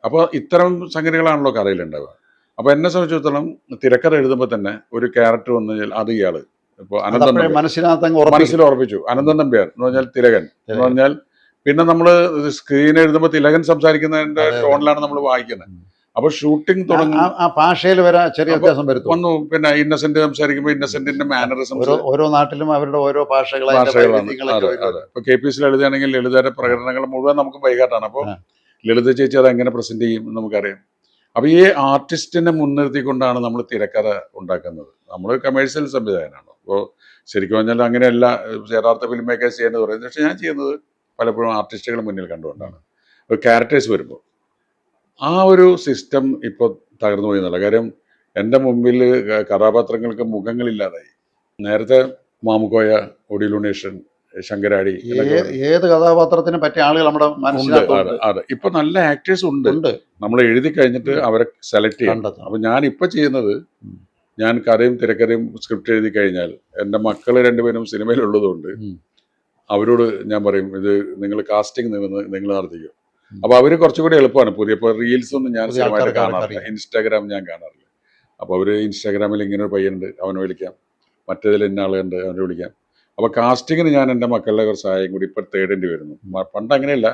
അപ്പോൾ ഇത്തരം സംഗതികളാണല്ലോ കഥയിലുണ്ടാവുക. അപ്പോൾ എന്നെ സംബന്ധിച്ചിടത്തോളം തിരക്കഥ എഴുതുമ്പോൾ തന്നെ ഒരു ക്യാരക്ടർ വന്നു കഴിഞ്ഞാൽ അത് ഇയാൾ, ഇപ്പോൾ മനസ്സിൽ ഉറപ്പിച്ചു അനന്തൻ നമ്പ്യാർ എന്ന് പറഞ്ഞാൽ തിലകൻ എന്ന് പറഞ്ഞാൽ, പിന്നെ നമ്മൾ സ്ക്രീൻ എഴുതുമ്പോൾ തിലകൻ സംസാരിക്കുന്നതിന്റെ ടോണിലാണ് നമ്മൾ വായിക്കുന്നത്. അപ്പൊ ഷൂട്ടിംഗ് തുടങ്ങും, ഭാഷയിൽ ചെറിയ വ്യത്യാസം വന്നു. പിന്നെ ഇന്നസെന്റ് സംസാരിക്കുമ്പോൾ ഇന്നസെന്റിന്റെ മാനറിസംസ് ഓരോ നാട്ടിലും അവരുടെ ഓരോ ഭാഷകളാണ്. ഇപ്പൊ KPSC എഴുതുകയാണെങ്കിൽ ലളിതയുടെ പ്രകടനങ്ങൾ മുഴുവൻ നമുക്ക് ബൈഹാർട്ടാണ്. അപ്പോൾ ലളിത ചേച്ചി അത് എങ്ങനെ പ്രസന്റ് ചെയ്യും എന്ന് നമുക്കറിയാം. അപ്പൊ ഈ ആർട്ടിസ്റ്റിനെ മുൻനിർത്തിക്കൊണ്ടാണ് നമ്മൾ തിരക്കഥ ഉണ്ടാക്കുന്നത്. നമ്മൾ കമേഴ്ഷ്യൽ സംവിധാനമാണ്. അപ്പോൾ ശരിക്കും പറഞ്ഞാൽ അങ്ങനെയല്ല യഥാർത്ഥ ഫിലിം മേക്കേഴ്സ് ചെയ്യുന്നത് പറയുന്നത്. പക്ഷെ ഞാൻ ചെയ്യുന്നത് പലപ്പോഴും ആർട്ടിസ്റ്റുകൾ മുന്നിൽ കണ്ടുകൊണ്ടാണ്. ക്യാരക്ടേഴ്സ് വരുമ്പോൾ ആ ഒരു സിസ്റ്റം ഇപ്പോൾ തകർന്നു പോയി എന്നുള്ള കാര്യം. എൻ്റെ മുമ്പിൽ കഥാപാത്രങ്ങൾക്ക് മുഖങ്ങളില്ലാതായി. നേരത്തെ മാമുക്കോയ, ഒടിലുണ്ണീഷൻ, ശങ്കരാടി, ഏത് കഥാപാത്രത്തിനും പറ്റിയ ആളുകൾ നമ്മുടെ അതെ. ഇപ്പൊ നല്ല ആക്ടേഴ്സ് ഉണ്ട്. നമ്മൾ എഴുതി കഴിഞ്ഞിട്ട് അവരെ സെലക്ട് ചെയ്യണം. അപ്പൊ ഞാൻ ഇപ്പൊ ചെയ്യുന്നത്, ഞാൻ കഥയും തിരക്കഥയും സ്ക്രിപ്റ്റ് എഴുതി കഴിഞ്ഞാൽ എൻ്റെ മക്കൾ രണ്ടുപേരും സിനിമയിലുള്ളതുകൊണ്ട് അവരോട് ഞാൻ പറയും, ഇത് നിങ്ങൾ കാസ്റ്റിംഗ് നിങ്ങൾ നടത്തിക്കോ. അപ്പൊ അവര് കുറച്ചുകൂടി എളുപ്പമാണ്. പുതിയ റീൽസ് ഒന്നും ഞാൻ സ്ഥിരമായിട്ട് കാണാറില്ല, ഇൻസ്റ്റാഗ്രാം ഞാൻ കാണാറില്ല. അപ്പൊ അവര് ഇൻസ്റ്റാഗ്രാമിൽ ഇങ്ങനെ ഒരു പയ്യനുണ്ട്, അവനെ വിളിക്കാം, മറ്റേതിൽ ഇന്ന ആളുണ്ട്, അവനെ വിളിക്കാം. അപ്പൊ കാസ്റ്റിങ്ങിന് ഞാൻ എൻ്റെ മക്കളുടെ കുറച്ച് സഹായം കൂടി ഇപ്പൊ തേടേണ്ടി വരുന്നു. പണ്ട് അങ്ങനെയല്ല,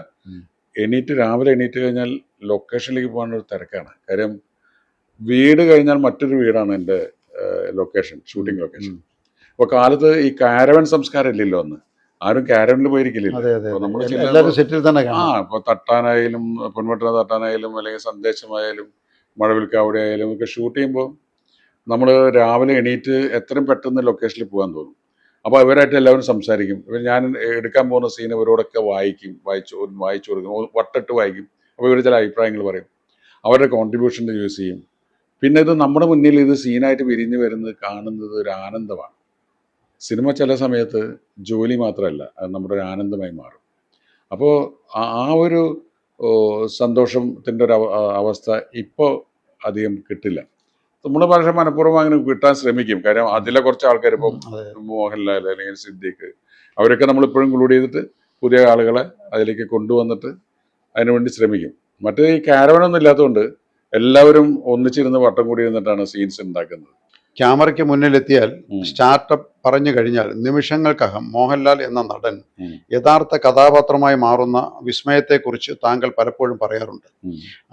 രാവിലെ എണീറ്റ് കഴിഞ്ഞാൽ ലൊക്കേഷനിലേക്ക് പോകാനൊരു തിരക്കാണ്. കാര്യം വീട് കഴിഞ്ഞാൽ മറ്റൊരു വീടാണ് എൻ്റെ ലൊക്കേഷൻ, ഷൂട്ടിംഗ് ലൊക്കേഷൻ. അപ്പൊ കാലത്ത് ഈ കാരവൻ സംസ്കാരം ഇല്ലല്ലോ, അന്ന് ആരും കാരവനിൽ പോയിരിക്കില്ലല്ലോ. ഇപ്പൊ തട്ടാനായാലും, പൊന്മുട്ട തട്ടാനായാലും, അല്ലെങ്കിൽ സന്ദേശമായാലും, മഴവിൽക്കാവിടെ ആയാലും ഒക്കെ ഷൂട്ട് ചെയ്യുമ്പോൾ നമ്മൾ രാവിലെ എണീറ്റ് എത്രയും പെട്ടെന്ന് ലൊക്കേഷനിൽ പോകാൻ തോന്നും. അപ്പോൾ ഇവരായിട്ട് എല്ലാവരും സംസാരിക്കും. ഞാൻ എടുക്കാൻ പോകുന്ന സീൻ ഇവരോടൊക്കെ വായിച്ചു കൊടുക്കും, വട്ടിട്ട് വായിക്കും. അപ്പോൾ ഇവർ ചില അഭിപ്രായങ്ങൾ പറയും, അവരുടെ കോൺട്രിബ്യൂഷൻ യൂസ് ചെയ്യും. പിന്നെ ഇത് നമ്മുടെ മുന്നിൽ ഇത് സീനായിട്ട് വിരിഞ്ഞു വരുന്നത് കാണുന്നത് ഒരു ആനന്ദമാണ്. സിനിമ ചില സമയത്ത് ജോലി മാത്രമല്ല, അത് നമ്മുടെ ഒരു ആനന്ദമായി മാറും. അപ്പോൾ ആ ഒരു സന്തോഷത്തിൻ്റെ ഒരു അവസ്ഥ ഇപ്പോൾ അധികം കിട്ടില്ല. നമ്മുടെ പക്ഷേ മനഃപൂർവ്വം അങ്ങനെ കിട്ടാൻ ശ്രമിക്കും. കാര്യം അതിലെ കുറച്ച് ആൾക്കാർ ഇപ്പം മോഹൻലാൽ അല്ലെങ്കിൽ സിദ്ദീഖ് അവരൊക്കെ നമ്മളിപ്പോഴും ഇൻക്ലൂഡ് ചെയ്തിട്ട് പുതിയ ആളുകളെ അതിലേക്ക് കൊണ്ടുവന്നിട്ട് അതിനുവേണ്ടി ശ്രമിക്കും. മറ്റേ ഈ കാരവനൊന്നും ഇല്ലാത്തതുകൊണ്ട് എല്ലാവരും ഒന്നിച്ചിരുന്ന് വട്ടം കൂടി ഇരുന്നിട്ടാണ് സീൻസ് ഉണ്ടാക്കുന്നത്. ക്യാമറയ്ക്ക് മുന്നിലെത്തിയാൽ സ്റ്റാർട്ടപ്പ് പറഞ്ഞു കഴിഞ്ഞാൽ നിമിഷങ്ങൾക്കകം മോഹൻലാൽ എന്ന നടൻ യഥാർത്ഥ കഥാപാത്രമായി മാറുന്ന വിസ്മയത്തെക്കുറിച്ച് താങ്കൾ പലപ്പോഴും പറയാറുണ്ട്.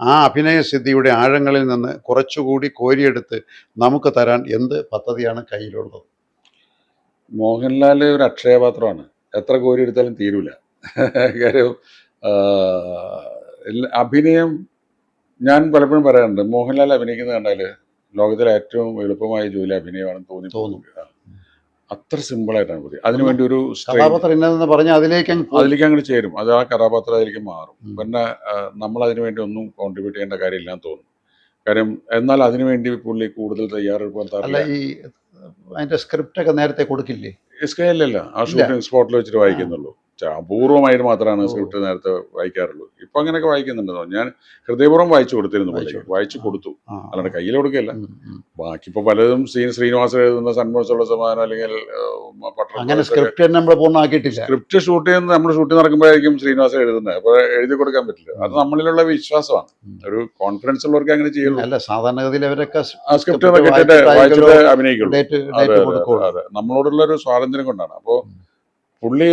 ആ അഭിനയ സിദ്ധിയുടെ ആഴങ്ങളിൽ നിന്ന് കുറച്ചുകൂടി കോരിയെടുത്ത് നമുക്ക് തരാൻ എന്ത് പദ്ധതിയാണ് കയ്യിലുള്ളത്? മോഹൻലാൽ ഒരു അക്ഷയപാത്രമാണ്, എത്ര കോരി എടുത്താലും തീരൂല. കാര്യം അഭിനയം ഞാൻ പലപ്പോഴും പറയാറുണ്ട്, മോഹൻലാൽ അഭിനയിക്കുന്നത് കണ്ടാൽ ലോകത്തിലെ ഏറ്റവും എളുപ്പമായ ജോലി അഭിനയമാണെന്ന് തോന്നും. അത്ര സിമ്പിളായിട്ടാണ് പുതിയ. അതിനുവേണ്ടി ഒരു കഥാപാത്രം പറഞ്ഞാൽ അതിലേക്ക് അങ്ങോട്ട് ചേരും. അത് ആ കഥാപാത്രം അതിലേക്ക് മാറും. പിന്നെ നമ്മൾ അതിനു വേണ്ടി ഒന്നും കോൺട്രിബ്യൂട്ട് ചെയ്യേണ്ട കാര്യമില്ലാന്ന് തോന്നും. കാര്യം എന്നാൽ അതിനുവേണ്ടി പുള്ളി കൂടുതൽ തയ്യാറെടുപ്പ്. അതിന്റെ സ്ക്രിപ്റ്റ് ഒക്കെ നേരത്തെ കൊടുക്കില്ലേ? ഇല്ല, ആ ഷൂട്ടിംഗ് സ്പോട്ടിൽ വെച്ചിട്ട് വായിക്കുന്നുള്ളൂ. അപൂർവമായിട്ട് മാത്രമാണ് സ്ക്രിപ്റ്റ് നേരത്തെ വായിക്കാറുള്ളൂ. ഇപ്പൊ അങ്ങനെയൊക്കെ വായിക്കുന്നുണ്ടെന്നോ. ഞാൻ ഹൃദയപൂർവ്വം വായിച്ചു കൊടുത്തിരുന്നു, വായിച്ചു കൊടുത്തു, അല്ലാണ്ട് കയ്യിൽ കൊടുക്കില്ല. ബാക്കി ഇപ്പൊ പലതും ശ്രീനിവാസൻ എഴുതുന്ന സന്മോഷമുള്ള സമാധാനം അല്ലെങ്കിൽ സ്ക്രിപ്റ്റ് ഷൂട്ട് ചെയ്യുന്ന നമ്മൾ ഷൂട്ടിംഗ് നടക്കുമ്പോഴായിരിക്കും ശ്രീനിവാസൻ എഴുതുന്നത്. അപ്പൊ എഴുതി കൊടുക്കാൻ പറ്റില്ല. അത് നമ്മളിലുള്ള വിശ്വാസമാണ്. ഒരു കോൺഫിഡൻസ് ഉള്ളവർക്ക് അങ്ങനെ ചെയ്യുള്ളൂ. അല്ല, സാധാരണഗതിയിൽ അവരൊക്കെ സ്ക്രിപ്റ്റ് വായിച്ചിട്ട് അഭിനയിക്കുള്ളൂ. അതെ, നമ്മളോടുള്ള ഒരു സ്വാതന്ത്ര്യം കൊണ്ടാണ്. അപ്പോ പുള്ളി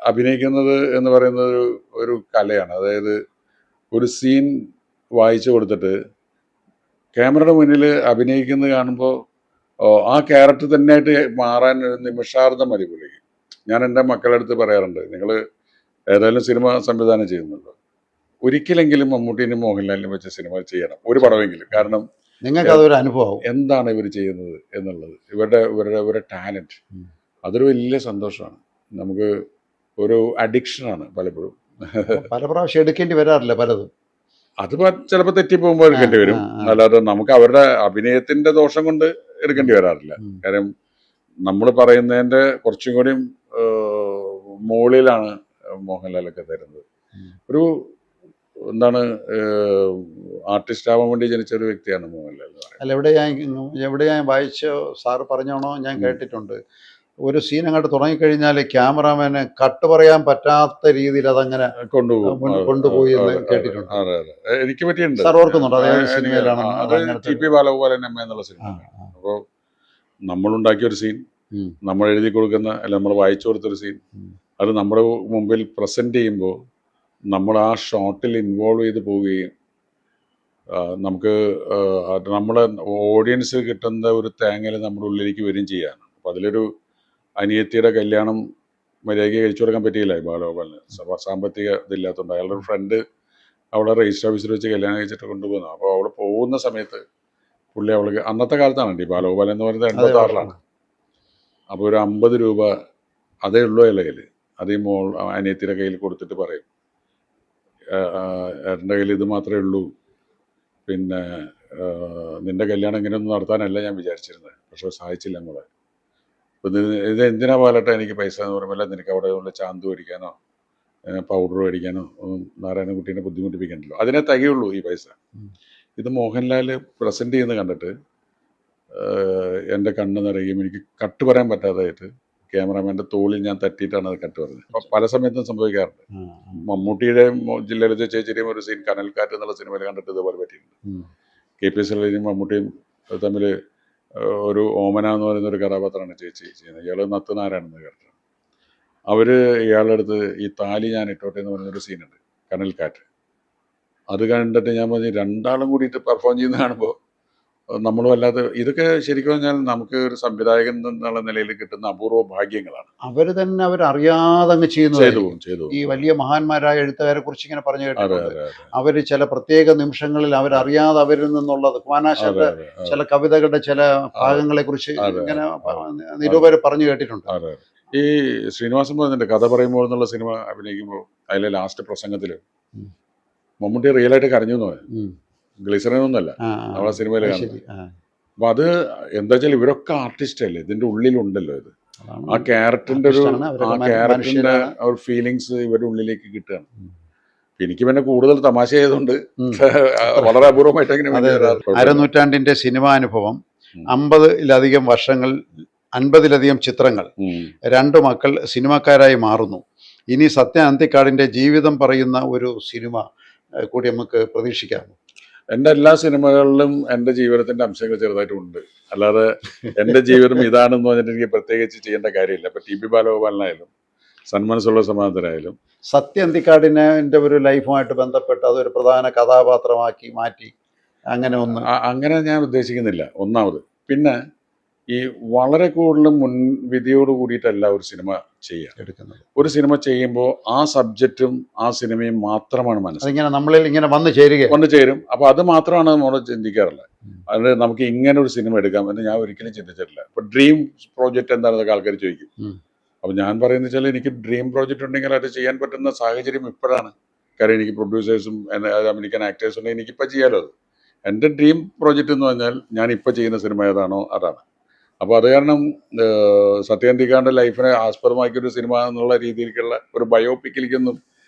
അഭിനയിക്കുന്നത് എന്ന് പറയുന്നത് ഒരു കലയാണ്. അതായത് ഒരു സീൻ വായിച്ചു കൊടുത്തിട്ട് ക്യാമറയുടെ മുന്നിൽ അഭിനയിക്കുന്നത് കാണുമ്പോൾ ആ ക്യാരക്ടർ തന്നെയായിട്ട് മാറാൻ ഒരു നിമിഷാർദ്ധം മതി പുള്ളിക്ക്. ഞാൻ എൻ്റെ മക്കളുടെ അടുത്ത് പറയാറുണ്ട്, നിങ്ങൾ ഏതായാലും സിനിമ സംവിധാനം ചെയ്യുന്നുണ്ടോ, ഒരിക്കലെങ്കിലും മമ്മൂട്ടിനും മോഹൻലാലിനും വെച്ച സിനിമ ചെയ്യണം, ഒരു പടമെങ്കിലും. കാരണം നിങ്ങൾക്ക് അതൊരു അനുഭവം, എന്താണ് ഇവർ ചെയ്യുന്നത് എന്നുള്ളത്, ഇവരുടെ ടാലൻറ്റ്, അതൊരു വലിയ സന്തോഷമാണ്. നമുക്ക് ഒരു അഡിക്ഷനാണ് പലപ്പോഴും. പല പ്രാവശ്യം എടുക്കേണ്ടി വരാറില്ല പലതും. അത് ചിലപ്പോൾ തെറ്റിപ്പോകുമ്പോൾ എടുക്കേണ്ടി വരും. അല്ലാതെ നമുക്ക് അവരുടെ അഭിനയത്തിന്റെ ദോഷം കൊണ്ട് എടുക്കേണ്ടി വരാറില്ല. കാര്യം നമ്മൾ പറയുന്നതിന്റെ കുറച്ചും കൂടി മുകളിലാണ് മോഹൻലാലൊക്കെ തരുന്നത്. ഒരു എന്താണ്, ആർട്ടിസ്റ്റ് ആവാൻ വേണ്ടി ജനിച്ച ഒരു വ്യക്തിയാണ് മോഹൻലാൽ. അല്ല, എവിടെ ഞാൻ വായിച്ച സാറ് പറഞ്ഞോണോ ഞാൻ കേട്ടിട്ടുണ്ട്, ഒരു സീൻ അങ്ങോട്ട് തുടങ്ങിക്കഴിഞ്ഞാൽ ക്യാമറാമാന് കട്ട് പറയാൻ പറ്റാത്ത രീതിയിൽ അതങ്ങനെ കൊണ്ടുപോയി എന്ന് കേട്ടിട്ടുണ്ട്. എനിക്ക് പറ്റിയിട്ടുണ്ട്. സാർ ഓർക്കുന്നുണ്ടോ? അതേ സിനിമയിലാണ് ടി.പി. ബാലഗോപാലൻ അമ്മ എന്നുള്ള സിനിമ. അപ്പോൾ നമ്മളുണ്ടാക്കിയ ഒരു സീൻ, നമ്മൾ എഴുതി കൊടുക്കുന്ന അല്ല നമ്മൾ വായിച്ചു കൊടുത്തൊരു സീൻ, അത് നമ്മുടെ മുമ്പിൽ പ്രസന്റ് ചെയ്യുമ്പോൾ നമ്മൾ ആ ഷോട്ടിൽ ഇൻവോൾവ് ചെയ്ത് പോവുകയും നമുക്ക് നമ്മുടെ ഓഡിയൻസ് കിട്ടുന്ന ഒരു തേങ്ങൽ നമ്മുടെ ഉള്ളിലേക്ക് വരികയും ചെയ്യാണ്. അപ്പം അതിലൊരു അനിയത്തിയുടെ കല്യാണം മര്യാദയ്ക്ക് കഴിച്ചു കൊടുക്കാൻ പറ്റിയില്ല ബാലഗോപാലിന്. സാമ്പത്തിക ഇതില്ലാത്തതുകൊണ്ട് അയാളുടെ ഒരു ഫ്രണ്ട് അവളെ രജിസ്റ്റർ ഓഫീസിൽ വെച്ച് കല്യാണം കഴിച്ചിട്ട് കൊണ്ടുപോകുന്നു. അപ്പോൾ അവൾ പോകുന്ന സമയത്ത് പുള്ളി അവൾക്ക്, അന്നത്തെ കാലത്താണ് ഈ ബാലഗോപാലൻ എന്ന് പറയുന്നത് 86-ലാണ്. അപ്പോൾ ഒരു 50 രൂപ അതേ ഉള്ളൂ അയാളുടെ കയ്യിൽ. അത് ഈ അനിയത്തിയുടെ കയ്യിൽ കൊടുത്തിട്ട് പറയും, ഏട്ടൻ്റെ കയ്യിൽ ഇത് മാത്രമേ ഉള്ളൂ, പിന്നെ നിന്റെ കല്യാണം ഇങ്ങനെയൊന്നും നടത്താനല്ല ഞാൻ വിചാരിച്ചിരുന്നത്, പക്ഷെ സഹായിച്ചില്ല നമ്മളെ. അപ്പം ഇത് എന്തിനാ പാലട്ടെ എനിക്ക് പൈസ എന്ന് പറയുമ്പോൾ, നിനക്ക് അവിടെ ഉള്ള ചാന്ത് മേടിക്കാനോ പൗഡർ മേടിക്കാനോ ഒന്നും നാരായണൻകുട്ടീനെ ബുദ്ധിമുട്ടിപ്പിക്കണ്ടല്ലോ, അതിനെ തികയുള്ളൂ ഈ പൈസ. ഇത് മോഹൻലാൽ പ്രസൻറ്റ് ചെയ്യുന്നത് കണ്ടിട്ട് എൻ്റെ കണ്ണ് നിറയുകയും എനിക്ക് കട്ട് പറയാൻ പറ്റാതായിട്ട് ക്യാമറാമാൻ്റെ തോളിൽ ഞാൻ തട്ടിയിട്ടാണ് അത് കട്ട് പറഞ്ഞത്. അപ്പം പല സമയത്തും സംഭവിക്കാറുണ്ട്. മമ്മൂട്ടിയുടെ ജില്ലയിലെ ചേച്ചിയുടെയും ഒരു സീൻ കനൽക്കാറ്റ് എന്നുള്ള സിനിമയിൽ കണ്ടിട്ട് ഇതുപോലെ പറ്റിയിട്ടുണ്ട്. KPS മമ്മൂട്ടിയും തമ്മിൽ ഒരു ഓമന എന്ന് പറയുന്ന ഒരു കഥാപാത്രമാണ് ചേച്ചി ചെയ്യുന്നത്. ഇയാൾ നത്തുനാരായണെന്ന് കേട്ടോ. അവർ ഇയാളുടെ അടുത്ത് ഈ താലി ഞാൻ ഇട്ടോട്ടെ എന്ന് പറയുന്നൊരു സീനുണ്ട്, കനൽക്കാറ്റ്. അത് കണ്ടിട്ട് ഞാൻ പറഞ്ഞു, രണ്ടാളും കൂടിയിട്ട് പെർഫോം ചെയ്യുന്ന കാണുമ്പോൾ നമ്മൾ വല്ലാതെ, ഇതൊക്കെ ശരിക്കും പറഞ്ഞാൽ നമുക്ക് ഒരു സംവിധായകൻ എന്നുള്ള നിലയിൽ കിട്ടുന്ന അപൂർവ ഭാഗ്യങ്ങളാണ്. അവർ തന്നെ അവരറിയാതെ അങ്ങ് ചെയ്തു. ഈ വലിയ മഹാന്മാരായ എഴുത്തുകാരെ കുറിച്ച് ഇങ്ങനെ പറഞ്ഞു കേട്ടിട്ടുണ്ട്. അവര് ചില പ്രത്യേക നിമിഷങ്ങളിൽ അവരറിയാതെ അവരിൽ നിന്നുള്ളത്, കുമാരനാശാന്റെ ചില കവിതകളുടെ ചില ഭാഗങ്ങളെ കുറിച്ച് ഇങ്ങനെ നിരൂപകർ പറഞ്ഞു കേട്ടിട്ടുണ്ട്. ഈ ശ്രീനിവാസൻ പറഞ്ഞിട്ട് കഥ പറയുമ്പോൾ എന്നുള്ള സിനിമ അഭിനയിക്കുമ്പോൾ അതിലെ ലാസ്റ്റ് പ്രസംഗത്തിൽ മമ്മൂട്ടി റിയലായിട്ട് കരഞ്ഞു എന്ന് പറയും. ഗ്ലിസറിൻ ഒന്നുമല്ല ആ, നമ്മളെ സിനിമയിൽ അത് കാണുന്നത്. ശരി. ആ, അപ്പൊ അത് എന്താ വെച്ചാൽ ഇവരൊക്കെ ആർട്ടിസ്റ്റ് അല്ലേ, ഇതിന്റെ ഉള്ളിലുണ്ടല്ലോ ഇത്. അതാണ്. ആ ക്യാരക്ടറിന്റെ ഒരു ആർട്ടിസ്റ്റാണ്, അവരൊക്കെ ക്യാരക്ടറിന്റെ മനുഷ്യരാണ്. ഒരു ഫീലിങ്സ് ഇവരുടെ ഉള്ളിലേക്ക് കിട്ടുകയാണ്. ഉം. എനിക്ക് പിന്നെ കൂടുതൽ തമാശ ആയതുകൊണ്ട് ഉം. വളരെ അപൂർവമായിട്ട് അങ്ങനെ അതെ, അതെ. അരനൂറ്റാണ്ടിന്റെ സിനിമാനുഭവം, ഉം. 50-ലധികം വർഷങ്ങൾ, 50-ലധികം ചിത്രങ്ങൾ, 2 മക്കൾ സിനിമാക്കാരായി മാറുന്നു. ഇനി സത്യ അന്തിക്കാടിന്റെ ജീവിതം പറയുന്ന ഒരു സിനിമ കൂടി നമുക്ക് പ്രതീക്ഷിക്കാമോ? എൻ്റെ എല്ലാ സിനിമകളിലും എൻ്റെ ജീവിതത്തിന്റെ അംശങ്ങൾ ചെറുതായിട്ടുണ്ട്. അല്ലാതെ എൻ്റെ ജീവിതം ഇതാണെന്ന് പറഞ്ഞിട്ട് എനിക്ക് പ്രത്യേകിച്ച് ചെയ്യേണ്ട കാര്യമില്ല. ഇപ്പൊ ടി പി ബാലഗോപാലനായാലും സന്മനസ്സുള്ള സമാന്തരായാലും സത്യ അന്തിക്കാടിനെ ഒരു ലൈഫുമായിട്ട് ബന്ധപ്പെട്ട് അതൊരു പ്രധാന കഥാപാത്രമാക്കി മാറ്റി അങ്ങനെ ഒന്ന് അങ്ങനെ ഞാൻ ഉദ്ദേശിക്കുന്നില്ല. ഒന്നാമത് പിന്നെ ഈ വളരെ കൂടുതൽ മുൻവിധിയോട് കൂടിയിട്ടല്ല ഒരു സിനിമ ചെയ്യുക. എടുക്കുന്നത്. ഒരു സിനിമ ചെയ്യുമ്പോൾ ആ സബ്ജക്റ്റും ആ സിനിമയും മാത്രമാണ് മനസ്സിൽ അതിങ്ങനെ നമ്മളിൽ ഇങ്ങനെ വന്നു ചേരും. അപ്പൊ അത് മാത്രമാണ് നമ്മൾ ചിന്തിക്കാറുള്ളത്. അത് നമുക്ക് ഇങ്ങനെ ഒരു സിനിമ എടുക്കാം എന്ന് ഞാൻ ഒരിക്കലും ചിന്തിച്ചിട്ടില്ല. ഇപ്പൊ ഡ്രീം പ്രോജക്റ്റ് എന്താണെന്നൊക്കെ ആൾക്കാർ ചോദിക്കും. അപ്പൊ ഞാൻ പറയുന്നത് വെച്ചാൽ എനിക്ക് ഡ്രീം പ്രോജക്റ്റ് ഉണ്ടെങ്കിൽ അത് ചെയ്യാൻ പറ്റുന്ന സാഹചര്യം ഇപ്പോഴാണ്. കാര്യം എനിക്ക് പ്രൊഡ്യൂസേഴ്സും അമേരിക്കൻ ആക്ടേഴ്സും ഉണ്ടെങ്കിൽ എനിക്കിപ്പോൾ ചെയ്യാലോ അത്. എൻ്റെ ഡ്രീം പ്രോജക്റ്റ് എന്ന് പറഞ്ഞാൽ ഞാൻ ഇപ്പോൾ ചെയ്യുന്ന സിനിമ ഏതാണോ അതാണ്. അപ്പോൾ അത് കാരണം സത്യന്തിക്കാണ്ട് ലൈഫിനെ ആസ്പദമാക്കിയൊരു സിനിമ എന്നുള്ള രീതിയിലേക്കുള്ള ഒരു ബയോപിക്കിലേക്കൊന്നും